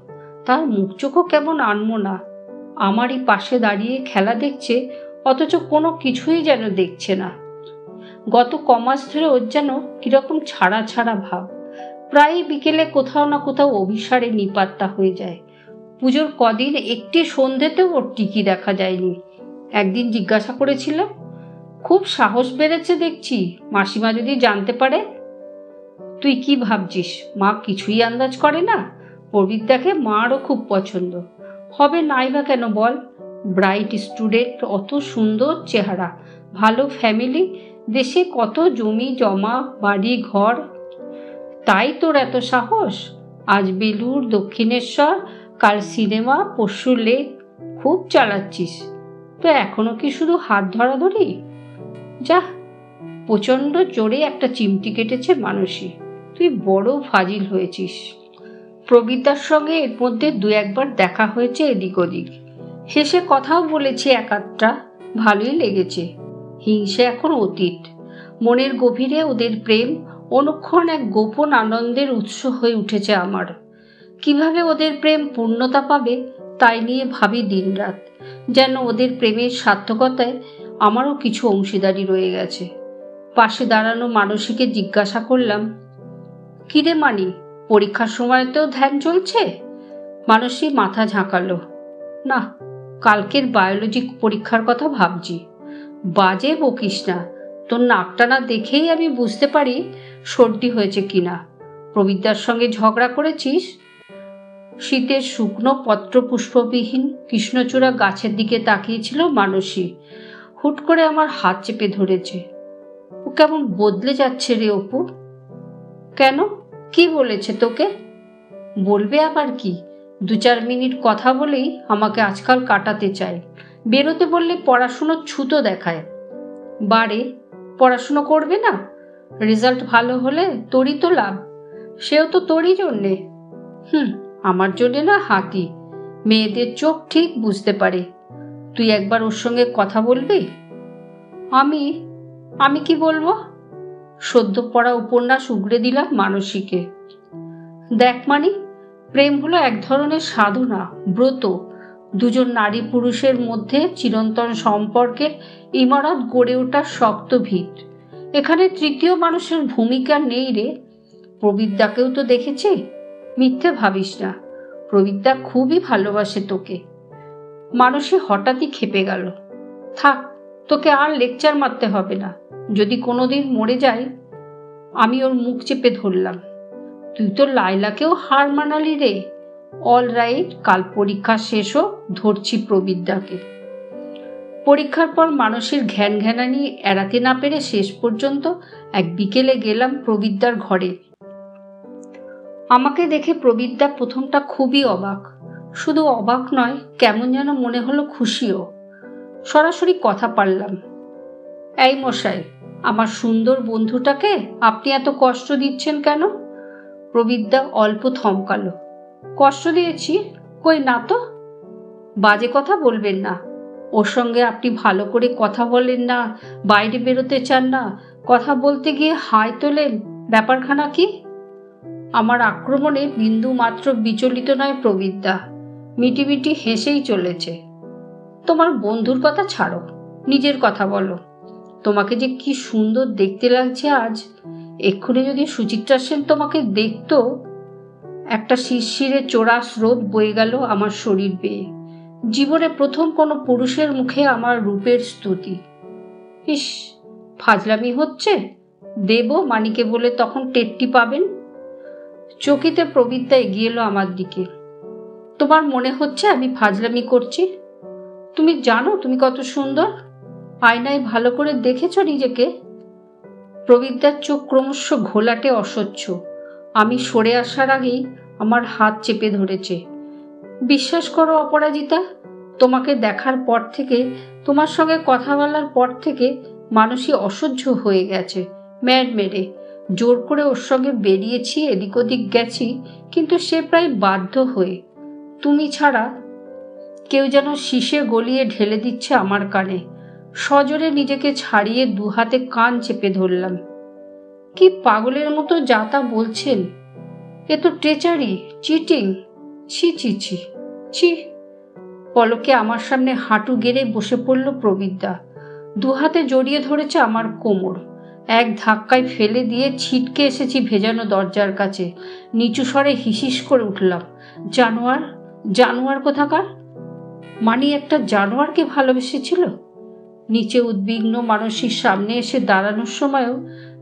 তার মুখ চোখও কেমন আনমনা। আমারই পাশে দাঁড়িয়ে খেলা দেখছে, অথচ কোনো কিছুই যেন দেখছে না। গত কমাস ধরে ওর যেন কিরকম ছাড়া ছাড়া ভাব। প্রায় বিকেলে কোথাও না কোথাও অভিসারে নিপাত্তা হয়ে যায়। পুজোর কদিন একটি সন্ধ্যেতেও ওর টিকি দেখা যায়নি। একদিন জিজ্ঞাসা করেছিলাম, খুব সাহস বেড়েছে দেখছি, মাসিমা যদি জানতে পারে। তুই কি ভাবছিস, মা কিছুই আন্দাজ করে না? প্রবিদ্যাকে মারও খুব পছন্দ হবে, নাই বা কেন বল? ব্রাইট স্টুডেন্ট, অত সুন্দর চেহারা, ভালো ফ্যামিলি, দেশে কত জমি জমা, বাড়ি ঘর। তাই তোর এত সাহস? আজ বেলুর, দক্ষিণেশ্বর, কাল সিনেমা, পরশু লেক, খুব চালাচ্ছিস। তো এখনো কি শুধু হাত ধরাধরি? যা, প্রচণ্ড জোরে একটা চিমটি কেটেছে মানসী। তুই বড় ফাজিল হয়েছিস। প্রবিদ্যার সঙ্গে এর মধ্যে দু একবার দেখা হয়েছে এদিক ওদিক, হেসে কথাও বলেছে এক আধটা, ভালোই লেগেছে। হিংসে এখন অতীত। মনের গভীরে ওদের প্রেম অনুক্ষণ এক গোপন আনন্দের উৎস হয়ে উঠেছে আমার। কিভাবে ওদের প্রেম পূর্ণতা পাবে তাই নিয়ে ভাবি দিনরাত। যেন ওদের প্রেমের সার্থকতায় আমারও কিছু অংশীদারি রয়ে গেছে। পাশে দাঁড়ানো মানসীকে জিজ্ঞাসা করলাম, কিরে মানি, পরীক্ষার সময়তেও ধ্যান চলছে? মানসী মাথা ঝাঁকালো, না, কালকের বায়োলজি পরীক্ষার কথা ভাবছি। বাজে বকিস না, তোর নাকটা না দেখেই আমি বুঝতে পারি সর্দি হয়েছে কিনা। প্রবিদ্যার সঙ্গে ঝগড়া করেছিস? শীতের শুকনো পত্রপুষ্পবিহীন কৃষ্ণচূড়া গাছের দিকে তাকিয়েছিল মানসী। হুট করে আমার হাত চেপে ধরেছে। ও কেমন বদলে যাচ্ছে রে অপু। কেন, কি বলেছে তোকে? বলবে আবার কি, 2-4 মিনিট কথা বলেই আমাকে আজকাল কাটাতে চায়। বেরোতে বললে পড়াশুনোর ছুতো দেখায়। বারে, পড়াশুনো করবে না? রেজাল্ট ভালো হলে তোরই তো লাভ, সেও তো তোরই জন্যে। আমার জন্যে না হাতি, মেয়েদের চোখ ঠিক বুঝতে পারে। তুই একবার ওর সঙ্গে কথা বলবি? আমি আমি কি বলবো? সদ্য পড়া উপন্যাস উগড়ে দিলাম মানসীকে। দেখ মানি, প্রেম হলো এক ধরনের সাধনা, ব্রত। দুজন নারী পুরুষের মধ্যে চিরন্তন সম্পর্কের ইমারত গড়ে ওঠার শক্ত ভিত। এখানে তৃতীয় মানুষের ভূমিকা নেই রে। প্রবিদ্যাকেও তো দেখেছি, মিথ্যে ভাবিস না। প্রবিদ্যা খুবই ভালোবাসে তোকে। মানসী হঠাৎই খেপে গেল। থাক, তোকে আর লেকচার মারতে হবে না। যদি কোনোদিন মরে যাই। আমি ওর মুখ চেপে ধরলাম। তুই তো লাইলাকেও হার মানালি রে। অল রাইট, কাল পরীক্ষা শেষ হোক, ধরছি প্রবিদ্যাকে। পরীক্ষার পর মানসীর ঘ্যান ঘ্যানানি এড়াতে না পেরে শেষ পর্যন্ত এক বিকেলে গেলাম প্রবিদ্যার ঘরে। আমাকে দেখে প্রবিদ্যা প্রথমটা খুবই অবাক। শুধু অবাক নয়, কেমন যেন মনে হলো খুশিও। সরাসরি কথা পারলাম। এই মশাই, আমার সুন্দর বন্ধুটাকে আপনি এত কষ্ট দিচ্ছেন কেন? প্রবিদ্যা অল্প থমকালো। কষ্ট দিয়েছি? কই না তো। বাজে কথা বলবেন না। ওর সঙ্গে আপনি ভালো করে কথা বলেন না, বাইরে বেরোতে চান না, কথা বলতে গিয়ে হাই তোলেন, ব্যাপারখানা কি? আমার আক্রমণে বিন্দু মাত্র বিচলিত নয় প্রবিদ্যা, মিটিমিটি হেসেই চলেছে। তোমার বন্ধুর কথা ছাড়ো, নিজের কথা বলো। তোমাকে যে কি সুন্দর দেখতে লাগছে আজ। এক্ষুনি যদি সুচিত্রা সেন তোমাকে দেখত। একটা শিরশিরে চোরা স্রোত বয়ে গেল আমার শরীর বেয়ে। জীবনে প্রথম কোনো পুরুষের মুখে আমার রূপের স্তুতি। ইস, ফাজলামি হচ্ছে। দেব মানিকে বলে তখন টেট্টি পাবেন। চকিতে প্রবিদ্যা এগিয়ে এলো আমার দিকে। তোমার মনে হচ্ছে আমি ফাজলামি করছি? তুমি জানো তুমি কত সুন্দর। আয়নায় ভালো করে দেখেছো নিজেকে? প্রবিদ্যার চোখ ক্রমশ ঘোলাটে অসহ্য। আমি সরে আসার আগেই আমার হাত চেপে ধরেছে। বিশ্বাস করো অপরাজিতা, তোমাকে দেখার পর থেকে, তোমার সঙ্গে কথা বলার পর থেকে মানুষই অসহ্য হয়ে গেছে। ম্যাড মেরে জোর করে ওর সঙ্গে বেরিয়েছি, এদিক ওদিক গেছি, কিন্তু সে প্রায় বাধ্য হয়ে। তুমি ছাড়া কেউ যেন শীষে গলিয়ে ঢেলে দিচ্ছে আমার কানে। সজোরে নিজেকে ছাড়িয়ে দুহাতে কান চেপে ধরলাম। কি পাগলের মতো যা তা বলছেন? এ তো ট্রেচারি, চিটিং। ছি ছি ছি ছি। পলকে আমার সামনে হাঁটু গেড়ে বসে পড়ল প্রবিদ্যা। দুহাতে জড়িয়ে ধরেছে আমার কোমর। এক ধাক্কায় ফেলে দিয়ে ছিটকে এসেছি ভেজানো দরজার কাছে। নিচু স্বরে হিসিস করে উঠলাম, জানোয়ার, জানোয়ার কোথাকার। মানি একটা জানোয়ারকে ভালোবেসেছিল? নিচে উদ্বিগ্ন মানুষের সামনে এসে দাঁড়ানোর সময়ও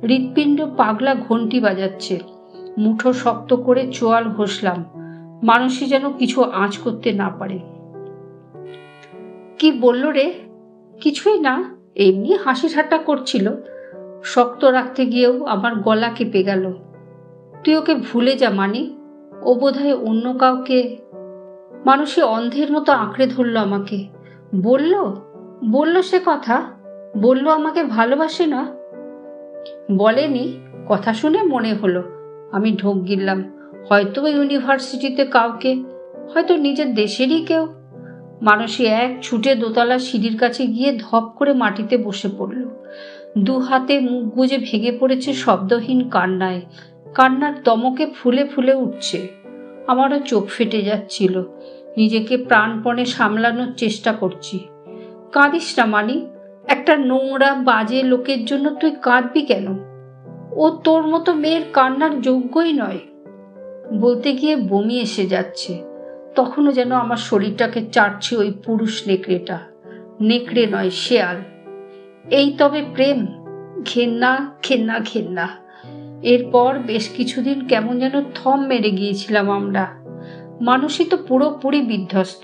হৃৎপিণ্ড পাগলা ঘন্টি বাজাচ্ছে। মুঠো শক্ত করে চোয়াল ঘষলাম, মানুষই যেন কিছু আঁচ করতে না পারে। কি বলল রে? কিছুই না, এমনি হাসি ঠাট্টা করছিল। শক্ত রাখতে গিয়েও আমার গলা কেঁপে গেল। তুই ওকে ভুলে যা মানি, ও বোধহয় অন্য কাউকে। মানুষই অন্ধের মতো আঁকড়ে ধরল আমাকে। বলল সে কথা, বলল আমাকে ভালোবাসে না। বলেনি, কথা শুনে মনে হলো। আমি ঢোক গিললাম। হয়তো ইউনিভার্সিটিতে কাউকে, হয়তো নিজের দেশেরই কেউ। মানুষই এক ছুটে দোতলা সিঁড়ির কাছে গিয়ে ধপ করে মাটিতে বসে পড়ল। দু হাতে মুখ গুজে ভেঙে পড়েছে শব্দহীন কান্নায়। কান্নার দমকে ফুলে ফুলে উঠছে। আমারও চোখ ফেটে যাচ্ছিল। নিজেকে প্রাণপণে সামলানোর চেষ্টা করছি। কাঁদিস না মানি, একটা নোংরা বাজে লোকের জন্য তুই কাঁদবি কেন? ও তোর মতো মেয়ের কান্নার যোগ্যই নয়। বলতে গিয়ে বমি এসে যাচ্ছে। তখনও যেন আমার শরীরটাকে চাটছে ওই পুরুষ নেকড়েটা। নেকড়ে নয়, শেয়াল। এই তবে প্রেম? ঘেন্না ঘেন্না ঘেন্না। এরপর বেশ কিছুদিন কেমন যেন থম মেরে গিয়েছিলাম আমরা। মানুষই তো পুরোপুরি বিধ্বস্ত,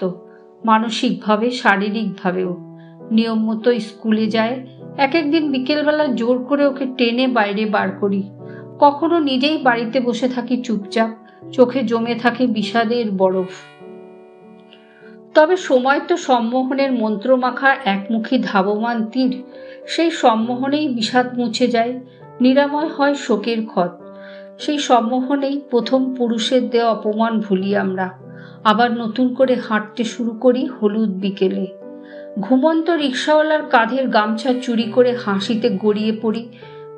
মানসিকভাবে শারীরিকভাবেও। নিয়ম মতো স্কুলে যায়। এক একদিন বিকেলবেলা জোর করে ওকে টেনে বাইরে বার করি। কখনো নিজেই বাড়িতে বসে থাকি চুপচাপ, চোখে জমে থাকে বিষাদের বরফ। তবে সময় তো সম্মোহনের মন্ত্রমাখা একমুখী ধাবমান তীর। সেই সম্মোহনেই বিষাদ মুছে যায়, নিরাময় হয় শোকের ক্ষত। সেই সম্মোহনেই প্রথম পুরুষের দেওয়া অপমান ভুলি আমরা। আবার নতুন করে হাঁটতে শুরু করি হলুদ বিকেলে। ঘুমন্ত রিক্সাওয়ালার কাঁধের গামছা চুরি করে হাসিতে গড়িয়ে পড়ি।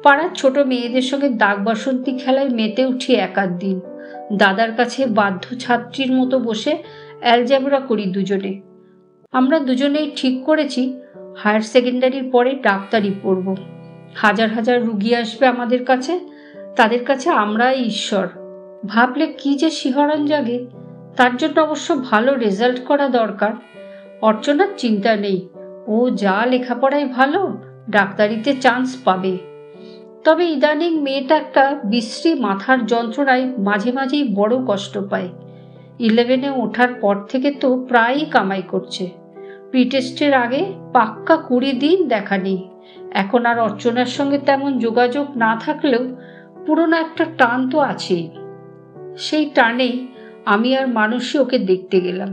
পাড়ার ছোট মেয়েদের সঙ্গে দাগ বাসন্তী খেলায় মেতে উঠি একাধ দিন। দাদার কাছে বাধ্য ছাত্রীর মতো বসে অ্যালজেব্রা করি দুজনে। আমরা দুজনেই ঠিক করেছি হায়ার সেকেন্ডারির পরে ডাক্তারি পড়ব। হাজার হাজার রুগী আসবে আমাদের কাছে, তাদের কাছে আমরাই ঈশ্বর। ভাবলে কি যে শিহরণ জাগে। তার জন্য অবশ্য ভালো রেজাল্ট করা দরকার। অর্চনার চিন্তা নেই, ও যা লেখাপড়ায় ভালো, ডাক্তারিতে চান্স পাবে। তবে ইদানিং মেয়েটা একটা বিশ্রী মাথার যন্ত্রণায় মাঝে মাঝেই বড় কষ্ট পায়। 11-এ ওঠার পর থেকে তো প্রায়ই কামাই করছে। প্রিটেস্টের আগে পাক্কা 20 দিন দেখা নেই। এখন আর অর্চনার সঙ্গে তেমন যোগাযোগ না থাকলেও পুরনো একটা টান তো আছেই। সেই টানেই আমি আর মানুষই ওকে দেখতে গেলাম।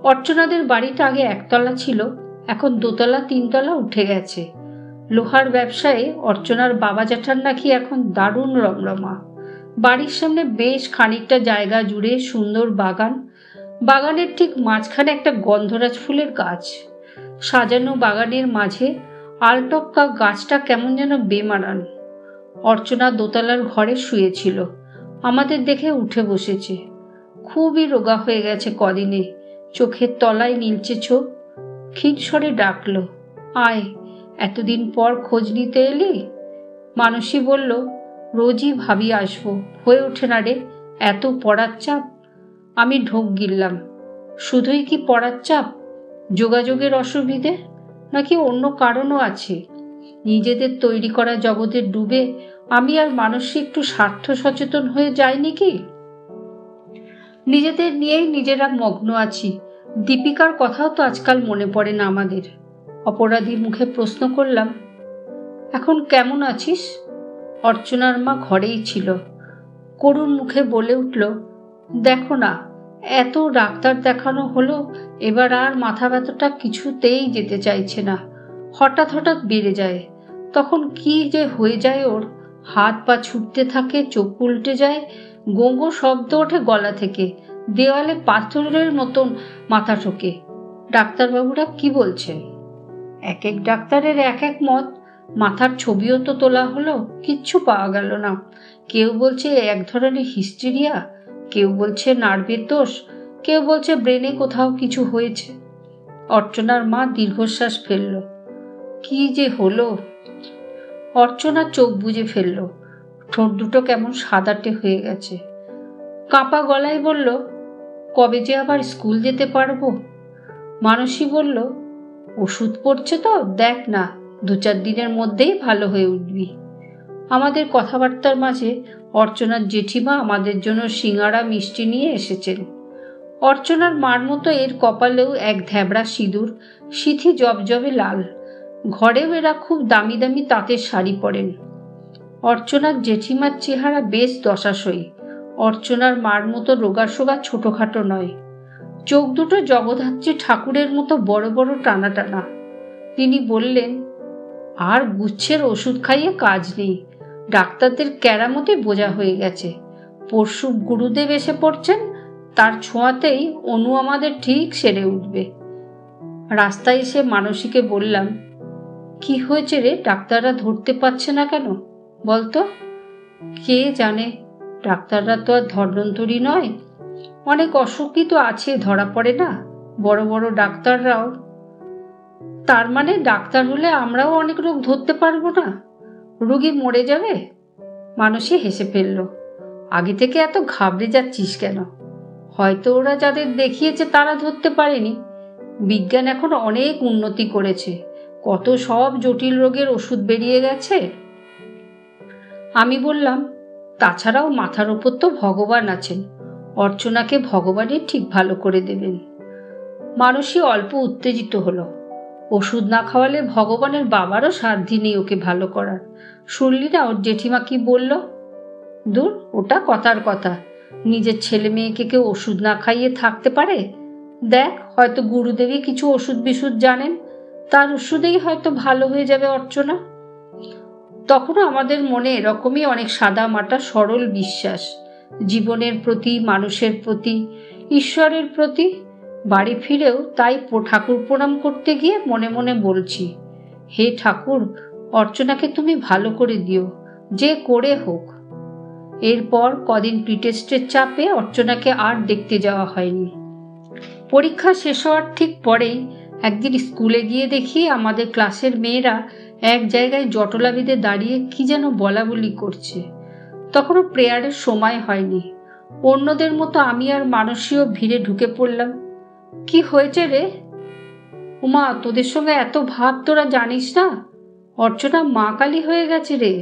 অর্চনাদের বাড়িটা আগে একতলা ছিল, এখন দোতলা তিনতলা উঠে গেছে। লোহার ব্যবসায়ে অর্চনার বাবা জ্যাঠার নাকি এখন দারুণ রমরমা। বাড়ির সামনে বেশ খানিকটা জায়গা জুড়ে সুন্দর বাগান, বাগানের ঠিক মাঝখানে একটা গন্ধরাজ ফুলের গাছ। সাজানো বাগানের মাঝে আলটপকা গাছটা কেমন যেন বেমানান। অর্চনা দোতলার ঘরে শুয়েছিল, আমাদের দেখে উঠে বসেছে। খুবই রোগা হয়ে গেছে কদিনে, চোখের তলায় নীলচে চোখ। ক্ষীণ স্বরে ডাকলো, আয়, এতদিন পর খোঁজ নিতে এলি? মানসী বলল, রোজই ভাবি আসবো, হয়ে ওঠে না রে, এত পড়ার চাপ। আমি ঢোক গিললাম, শুধুই কি পড়ার চাপ? যোগাযোগের অসুবিধে নাকি অন্য কারণও আছে? নিজেদের তৈরি করা জগতে ডুবে আমি আর মানসী একটু স্বার্থ সচেতন হয়ে যাইনি কি? নিজেদের নিয়েই নিজেরা মগ্ন আছি। দীপিকার কথাও তো আজকাল মনে পড়ে না আমাদের। অপরাধী মুখে প্রশ্ন করলাম, এখন কেমন আছিস? অর্চনার মা ঘরেই ছিল, করুণ মুখে বলে উঠল, দেখো না, এত ডাক্তার দেখানো হলো, এবার আর মাথা ব্যথাটা কিছুতেই যেতে চাইছে না। হঠাৎ হঠাৎ বেড়ে যায়, তখন কি যে হয়ে যায় ওর। হাত পা ছুটতে থাকে, চোখ উল্টে যায়, গোঁ শব্দ ওঠে গলা থেকে, দেওয়ালে পাথরের মতন মাথা ঠোকে। ডাক্তারবাবুরা কি বলছেন? এক এক ডাক্তারের এক এক মত। মাথার ছবিও তো তোলা হলো, কিচ্ছু পাওয়া গেল না। কেউ বলছে এক ধরনের হিস্টেরিয়া, কেউ বলছে নার্ভের দোষ, কেউ বলছে ব্রেনে কোথাও কিছু হয়েছে। অর্চনার মা দীর্ঘশ্বাস ফেলল। কি যে হলো! অর্চনা চোখ বুজে ফেলল, ঠোঁট দুটো কেমন সাদাটে হয়ে গেছে। কাঁপা গলায় বলল, কবে যে আবার স্কুল যেতে পারবো? মানসী বলল, ওষুধ পড়ছে তো, দেখ না, 2-4 দিনের মধ্যেই ভালো হয়ে উঠবি। আমাদের কথাবার্তার মাঝে অর্চনার জেঠিমা আমাদের জন্য সিঙাড়া মিষ্টি নিয়ে এসেছেন। অর্চনার মার মতো এর কপালেও এক ধ্যাবড়া সিঁদুর, সিথি জবজবে লাল। ঘরেও এরা খুব দামি দামি তাঁতের শাড়ি পরেন। অর্চনার জেঠিমার চেহারা বেশ দশাসই। অর্চনার মার মতো রোগাসোগা ছোটখাটো নয়। চোখ দুটো জগদ্ধাত্রী ঠাকুরের মতো বড় বড় টানা টানা। তিনি বললেন, আর গুচ্ছের ওষুধ খাইয়ে কাজ নেই, ডাক্তারদের কেরামতে বোঝা হয়ে গেছে। পরশু গুরুদেব এসে পড়ছেন, তার ছোঁয়াতেই অনু আমাদের ঠিক সেরে উঠবে। রাস্তায় এসে মানসীকে বললাম, কি হয়েছে রে, ডাক্তাররা ধরতে পারছে না কেন বলতো? কে জানে, ডাক্তাররা তো আর ধর্মন্তরী নয়। অনেক অসুখই তো আছে, ধরা পড়ে না, বড় বড় ডাক্তাররাও। তার মানে ডাক্তার হলে আমরাও অনেক রোগ ধরতে পারবো না? রোগী মরে যাবে? মানসী হেসে ফেলল। আগে থেকে এত ঘাবড়ে যাচ্ছিস কেন? হয়তো ওরা যাদের দেখিয়েছে তারা ধরতে পারেনি। বিজ্ঞান এখন অনেক উন্নতি করেছে, কত সব জটিল রোগের ওষুধ বেরিয়ে গেছে। আমি বললাম, তাছাড়াও মাথার ওপর তো ভগবান আছেন, অর্চনাকে ভগবানই ঠিক ভালো করে দেবেন। মানসী অল্প উত্তেজিত হলো। ওষুধ না খাওয়ালে ভগবানের বাবারও সাধ্য নেই ওকে ভালো করার। শুনলি না ওর জেঠিমা কি বলল? দূর, ওটা কথার কথা। নিজের ছেলে মেয়েকে কেউ ওষুধ না খাইয়ে থাকতে পারে? দেখ, হয়তো গুরুদেবই কিছু ওষুধ বিশুধ জানেন, তার ওষুধেই হয়তো ভালো হয়ে যাবে অর্চনা। তখনও আমাদের মনে এরকমই অনেক সাদা মাটা সরল বিশ্বাস, জীবনের প্রতি, মানুষের প্রতি, ঈশ্বরের প্রতি। বাড়ি ফিরেও তাই ঠাকুর প্রণাম করতে গিয়ে মনে মনে বলছি, হে ঠাকুর, অর্চনাকে তুমি ভালো করে দিও, যে করে হোক। এরপর কদিন প্রিটেস্টের চাপে অর্চনাকে আর দেখতে যাওয়া হয়নি। পরীক্ষা শেষ হওয়ার ঠিক পরেই একদিন স্কুলে গিয়ে দেখি আমাদের ক্লাসের মেয়েরা এক জায়গায় জটলা বেঁধে দাঁড়িয়ে কি যেন বলা বলি করছে। তখনও প্রেয়ারের সময় হয়নি। অন্যদের মতো আমি আর মানসীও ভিড়ে ঢুকে পড়লাম। কি হয়েছে রে? উমা, তোদের সঙ্গে এত ভাব তোরা জানিস না? অর্চনা মা কালী হয়ে গেছে রে,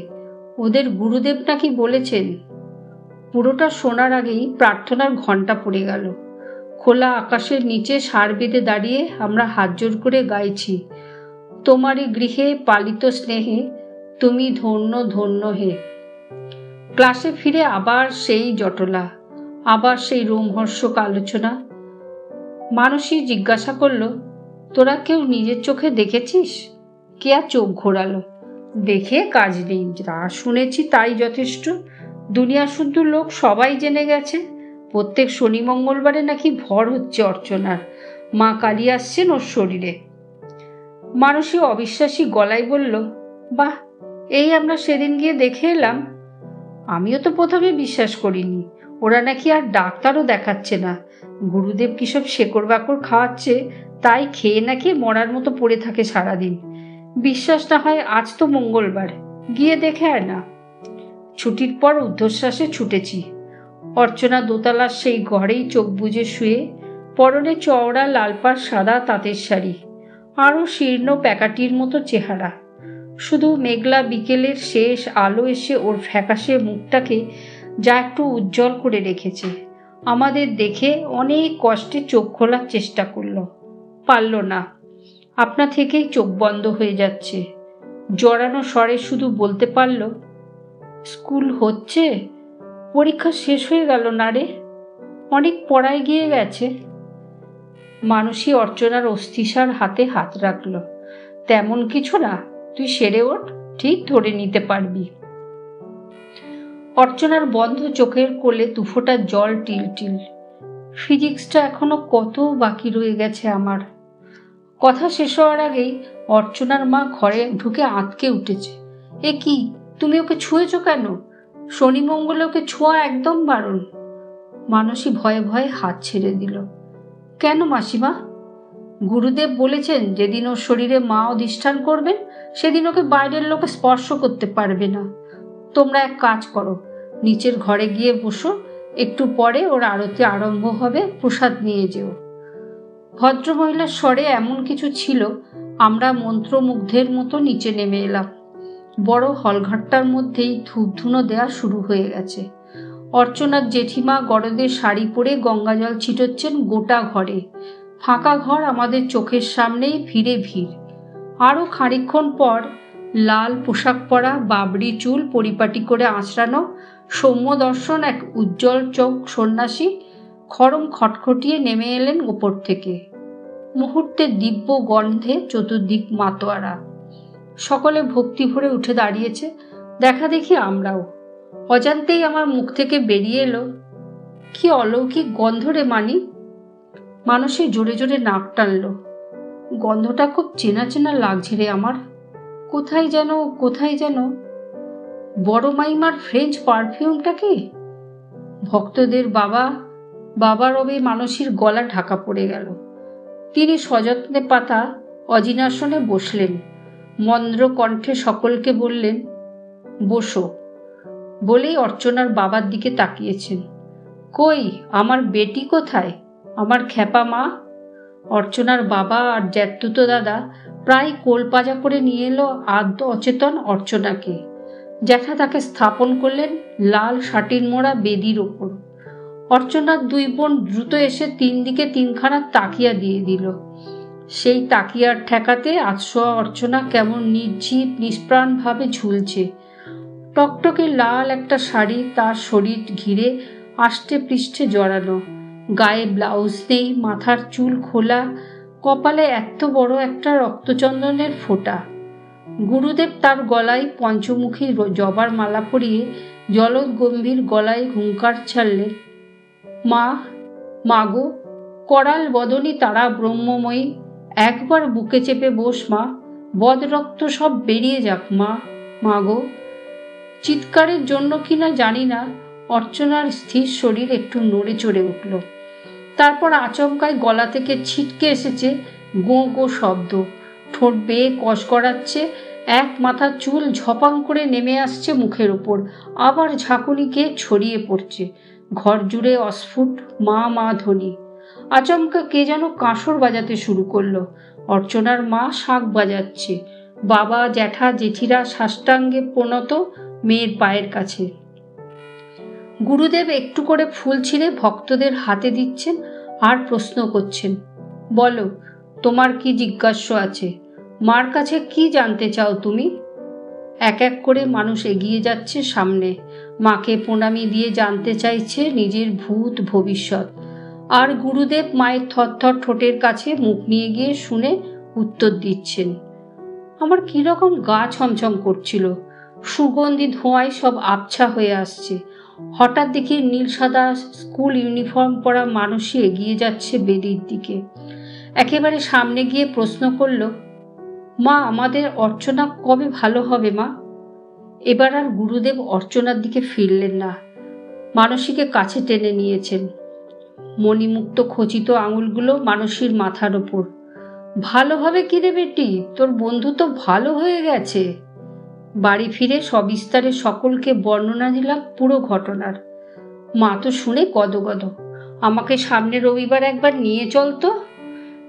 ওদের গুরুদেব নাকি বলেছেন। পুরোটা শোনার আগেই প্রার্থনার ঘণ্টা পড়ে গেল। খোলা আকাশের নিচে সার বেঁধে দাঁড়িয়ে আমরা হাত জোর করে গাইছি, তোমারই গৃহে পালিত স্নেহে তুমি ধন্য ধন্য হে। ক্লাসে ফিরে আবার সেই জটলা। আবার সেই রোমহর্ষক আলোচনা। মানুষই জিজ্ঞাসা করল, তোরা কেউ নিজের চোখে দেখেছিস? কেয়া চোখ ঘোরালো। দেখে কাজ নেই, যা শুনেছি তাই যথেষ্ট। দুনিয়া শুদ্ধ লোক সবাই জেনে গেছে প্রত্যেক শনি মঙ্গলবারে নাকি ভর হচ্ছে অর্চনার, মা কালী আসছেন ওর শরীরে। মানুষই অবিশ্বাসী গলায় বলল, বাহ, এই আমরা সেদিন গিয়ে দেখে এলাম। আমিও তো প্রথমে বিশ্বাস করিনি। ওরা নাকি আর ডাক্তারও দেখাচ্ছে না, গুরুদেব কিসব শেকড় বাকড় খাওয়াচ্ছে, তাই খেয়ে নাকি মরার মতো পড়ে থাকে সারাদিন। বিশ্বাস না হয় আজ তো মঙ্গলবার, গিয়ে দেখে আয় না। ছুটির পর ঊর্ধ্বশ্বাসে ছুটেছি। অর্চনা দোতলার সেই ঘরেই চোখ বুজে শুয়ে, পরনে চওড়া লালপাড় সাদা তাঁতের শাড়ি, আরও শীর্ণ প্যাকাটির মতো চেহারা। শুধু মেঘলা বিকেলের শেষ আলো এসে ওর ফ্যাকাশে মুখটাকে যা একটু উজ্জ্বল করে রেখেছে। আমাদের দেখে অনেক কষ্টে চোখ খোলার চেষ্টা করল, পারল না। আপনা থেকেই চোখ বন্ধ হয়ে যাচ্ছে। জড়ানো স্বরে শুধু বলতে পারল, স্কুল হচ্ছে? পরীক্ষা শেষ হয়ে গেল না রে? অনেক পড়ায় গিয়ে গেছে। মানুষই অর্চনার অস্থিসার হাতে হাত রাখল। তেমন কিছু না, তুই সেরে ওঠ, ঠিক ধরে নিতে পারবি। অর্চনার বন্ধ চোখের কোলে দুফোঁটা জল টিল টিল। ফিজিক্সটা এখনো কত বাকি রয়ে গেছে আমার। কথা শেষ হওয়ার আগেই অর্চনার মা ঘরে ঢুকে আঁতকে উঠেছে। এ কি, তুমি ওকে ছুঁয়েছ কেন? শনি মঙ্গলে ওকে ছোঁয়া একদম বারণ। মানুষই ভয়ে ভয়ে হাত ছেড়ে দিল। কেন মাসিমা? গুরুদেব বলেছেন যেদিন ওর শরীরে মা অধিষ্ঠান করবেন সেদিন ওকে বাইরের লোকে স্পর্শ করতে পারবে না। তোমরা এক কাজ করো, নিচের ঘরে গিয়ে বসো, একটু পরে ওর আরতি আরম্ভ হবে, প্রসাদ নিয়ে যেও। ভদ্রমহিলার স্বরে এমন কিছু ছিল, আমরা মন্ত্রমুগ্ধের মতো নিচে নেমে এলাম। বড় হলঘরটার মধ্যেই ধূপধুনো দেয়া শুরু হয়ে গেছে। অর্চনার জেঠিমা গরদের শাড়ি পরে গঙ্গাজল ছিটোচ্ছেন গোটা ঘরে। ফাঁকা ঘর আমাদের চোখের সামনেই, ভিড়ে ভিড়। আরও খানিকক্ষণ পর লাল পোশাক পরা, বাবরি চুল পরিপাটি করে আঁচড়ানো, সৌম্য দর্শন এক উজ্জ্বল চোখ সন্ন্যাসী খড়ম খটখটিয়ে নেমে এলেন ওপর থেকে। মুহূর্তে দিব্য গন্ধে চতুর্দিক মাতোয়ারা। সকলে ভক্তি ভরে উঠে দাঁড়িয়েছে, দেখা দেখি আমরাও। অজান্তেই আমার মুখ থেকে বেরিয়ে এলো, কি অলৌকিক গন্ধ রে মানি। মানুষে জোরে জোরে নাক টানল। গন্ধটা খুব চেনা চেনা লাগছে রে আমার। কোথায় যেন বড় মাইমার ফ্রেঞ্চ পারফিউমটা কি? ভক্তদের বাবা রবে মানুষের গলা ঢাকা পড়ে গেল। তিনি সযত্নে পাতা অজিনাসনে বসলেন। মন্দ্র কণ্ঠে সকলকে বললেন, বসো। বলেই অর্চনার বাবার দিকে তাকিয়েছেন। কই, আমার বেটি কোথায়, আমার খ্যাপা মা? অর্চনার বাবা আর জ্যাঠতুতো দাদা প্রায় কোলপাজা করে নিয়ে এলো আদ্য অচেতন অর্চনাকে। জ্যাঠা তাকে স্থাপন করলেন লাল শাটির মোড়া বেদির ওপর। অর্চনার দুই বোন দ্রুত এসে তিন দিকে তিনখানা তাকিয়া দিয়ে দিল। সেই তাকিয়ার ঠেকাতে আতশোয়া অর্চনা কেমন নির্জীব নিষ্প্রাণভাবে ঝুলছে। টকটকে লাল একটা শাড়ি তার শরীর ঘিরে আষ্টে পৃষ্ঠে জড়ানো, গায়ে ব্লাউজ নেই, মাথার চুল খোলা, কপালে এত বড় একটা রক্তচন্দনের ফোঁটা। গুরুদেব তার গলায় পঞ্চমুখী জবার মালা পরিয়ে জলদ গম্ভীর গলায় হুঙ্কার ছাড়লেন, মা গো, করাল বদনী তারা ব্রহ্মময়ী, একবার বুকে চেপে বস মা, বদরক্ত সব বেরিয়ে যাক মা গো। চিৎকারের জন্য কিনা জানি না, অর্চনার স্থির শরীর একটু নড়ে চড়ে উঠল। তারপর আচমকায় গলা থেকে ছিটকে এসেছে গো গো শব্দ। ঠোঁট বেয়ে কষ গড়াচ্ছে, এক মাথার চুল ঝপাং করে নেমে আসছে মুখের ওপর, আবার ঝাঁকুনি খেয়ে ছড়িয়ে পড়ছে। ঘর জুড়ে অস্ফুট মা ধ্বনি। আচমকা কে যেন কাঁসর বাজাতে শুরু করলো। অর্চনার মা শাঁখ বাজাচ্ছে, বাবা জ্যাঠা জেঠিরা সাষ্টাঙ্গে প্রণত মেয়ের পায়ের কাছে। গুরুদেব একটু করে ফুল ছিঁড়ে ভক্তদের হাতে দিচ্ছেন আর প্রশ্ন করছেন, বলো, তোমার কি জিজ্ঞাস্য আছে? মার কাছে কি জানতে চাও তুমি? এক এক করে মানুষ এগিয়ে যাচ্ছে সামনে। মাকে প্রণামী দিয়ে জানতে চাইছে নিজের ভূত ভবিষ্যৎ। আর গুরুদেব মায়ের থরথর ঠোঁটের কাছে মুখ নিয়ে গিয়ে শুনে উত্তর দিচ্ছেন। আমার কিরকম গা ছমছম করছিল। সুগন্ধি ধোঁয়ায় সব আবছা হয়ে আসছে। হঠাৎ দেখি নীল সাদা স্কুল ইউনিফর্ম পরা মানুষই এগিয়ে যাচ্ছে বেদির দিকে। একেবারে সামনে গিয়ে প্রশ্ন করল, মা, আমাদের অর্চনা কবে ভালো হবে মা? এবার আর গুরুদেব অর্চনার দিকে ফিরলেন না, মানসীকে কাছে টেনে নিয়েছেন। মণিমুক্ত খচিত আঙুলগুলো মানসীর মাথার ওপর। ভালো হবে কি রে বেটি, তোর বন্ধু তো ভালো হয়ে গেছে। বাড়ি ফিরে সবিস্তারে সকলকে বর্ণনা দিলাম পুরো ঘটনার। মা তো শুনে গদগদ। আমাকে সামনে রবিবার একবার নিয়ে চল তো।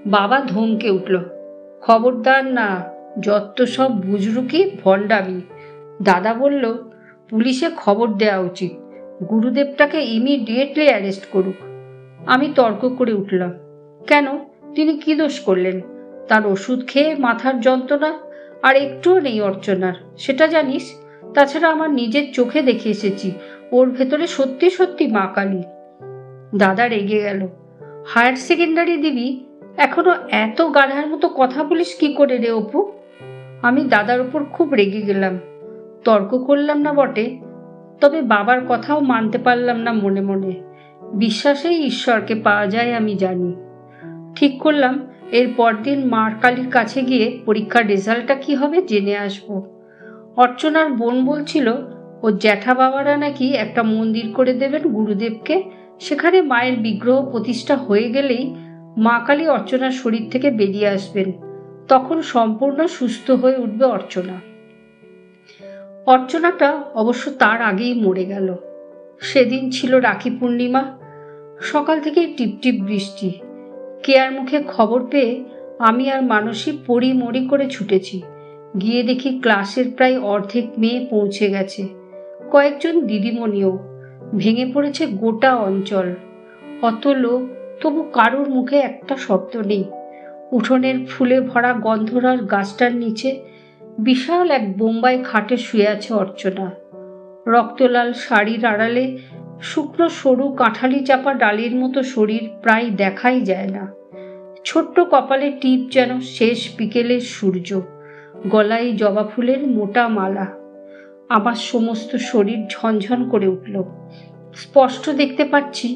বাবা ধমকে উঠল, খবরদার না, যত সব বুজরুকি ভণ্ডামি। দাদা বলল, পুলিশে খবর দেওয়া উচিত, গুরুদেবটাকে ইমিডিয়েটলি অ্যারেস্ট করুক। আমি তর্ক করে উঠলাম, কেন, তিনি কি দোষ করলেন? তার ওষুধ খেয়ে মাথার যন্ত্রণা আর একটুও নেই অর্চনার, সেটা জানিস? তাছাড়া আমার নিজের চোখে দেখে এসেছি ওর ভেতরে সত্যি সত্যি মা কালী। দাদা রেগে গেল, হায়ার সেকেন্ডারি দিবি, এখনো এত গাধার মতো কথা বলিস কি করে রে অপু? আমি দাদার উপর খুব রেগে গেলাম। তর্ক করলাম না বটে, তবে বাবার কথাও মানতে পারলাম না মনে মনে। বিশ্বাসেই ঈশ্বরকে পাওয়া যায় আমি জানি। ঠিক করলাম এর পরদিন মা কালীর কাছে গিয়ে পরীক্ষার রেজাল্টটা কি হবে জেনে আসব। অর্চনার বোন বলছিল ও জ্যাঠা বাবারা নাকি একটা মন্দির করে দেবেন গুরুদেবকে, সেখানে মায়ের বিগ্রহ প্রতিষ্ঠা হয়ে গেলেই মা কালী অর্চনার শরীর থেকে বেরিয়ে আসবেন, তখন সম্পূর্ণ সুস্থ হয়ে উঠবে অর্চনা। অর্চনাটা অবশ্য তার আগেই মরে গেল। সেদিন ছিল রাখি পূর্ণিমা। সকাল থেকে টিপটিপ বৃষ্টি। কেয়ার মুখে খবর পেয়ে আমি আর মানসী পড়ি করে ছুটেছি। গিয়ে দেখি ক্লাসের প্রায় অর্ধেক মেয়ে পৌঁছে গেছে, কয়েকজন দিদিমণিও। ভেঙে পড়েছে গোটা অঞ্চল। অত লোক, তবু কারোর মুখে একটা শব্দ নেই। উঠোনের ফুলে ভরা গন্ধরাজ গাছটার নিচে বিশাল এক বোম্বাই খাটে শুয়ে আছে অর্চনা। রক্তলাল শাড়ির আড়ালে শুকনো সরু কাঁঠালি চাপা ডালের মতো শরীর প্রায় দেখাই যায় না। ছোট্ট কপালে টিপ যেন শেষ বিকেলের সূর্য, গলায় জবা ফুলের মোটা মালা। আমার সমস্ত শরীর ঝনঝন করে উঠল। স্পষ্ট দেখতে পাচ্ছি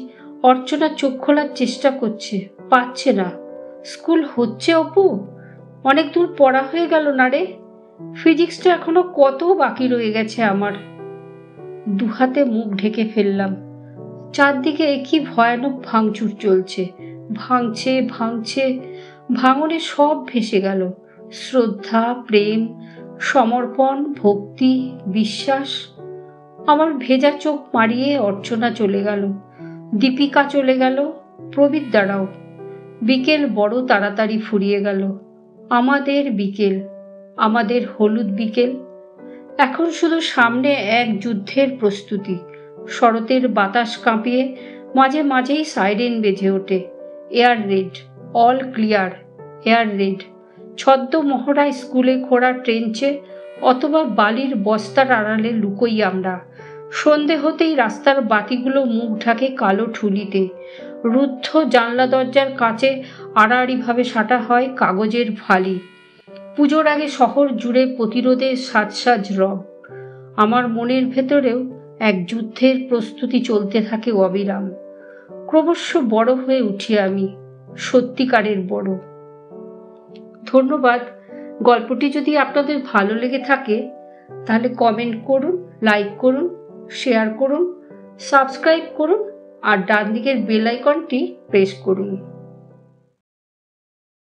অর্চনা চোখ খোলার চেষ্টা করছে, পাচ্ছে না। স্কুল হচ্ছে অপু? অনেক দূর পড়া হয়ে গেল না রে? ফিজিক্সটা এখনো কত বাকি রয়ে গেছে আমার। দুহাতে মুখ ঢেকে ফেললাম। চারদিকে কি ভয়ানক ভাঙচুর চলছে। ভাঙছে ভাঙছে, ভাঙনে সব ভেসে গেল। শ্রদ্ধা, প্রেম, সমর্পণ, ভক্তি, বিশ্বাস। আমার ভেজা চোখ মারিয়ে অর্চনা চলে গেল, দীপিকা চলে গেল, প্রবীর দাঁড়াও। বিকেল বড় তাড়াতাড়ি ফুরিয়ে গেল। আমাদের বিকেল, আমাদের হলুদ বিকেল। এখন শুধু সামনে এক যুদ্ধের প্রস্তুতি। শরতের বাতাস কাঁপিয়ে মাঝে মাঝেই সাইরেন বেজে ওঠে। Air raid, all clear, air raid. ছদ্ম মহড়ায় স্কুলে খোঁড়া ট্রেঞ্চে অথবা বালির বস্তার আড়ালে লুকোই আমরা। সন্ধে হতেই রাস্তার বাতিগুলো মুখ ঢাকে কালো ঠুলিতে। রুদ্ধ জানলা দরজার কাছে আড়াআড়িভাবে সাঁটা হয় কাগজের ফালি। পুজোর আগে শহর জুড়ে প্রতিরোধের সাজ সাজ রব। আমার মনের ভেতরেও এক যুদ্ধের প্রস্তুতি চলতে থাকে অবিরাম। ক্রমশ বড় হয়ে উঠি আমি, সত্যিকারের বড়। ধন্যবাদ। গল্পটি যদি আপনাদের ভালো লেগে থাকে তাহলে কমেন্ট করুন, লাইক করুন, শেয়ার করুন, সাবস্ক্রাইব করুন আর ডান দিকের বেল আইকনটি প্রেস করুন।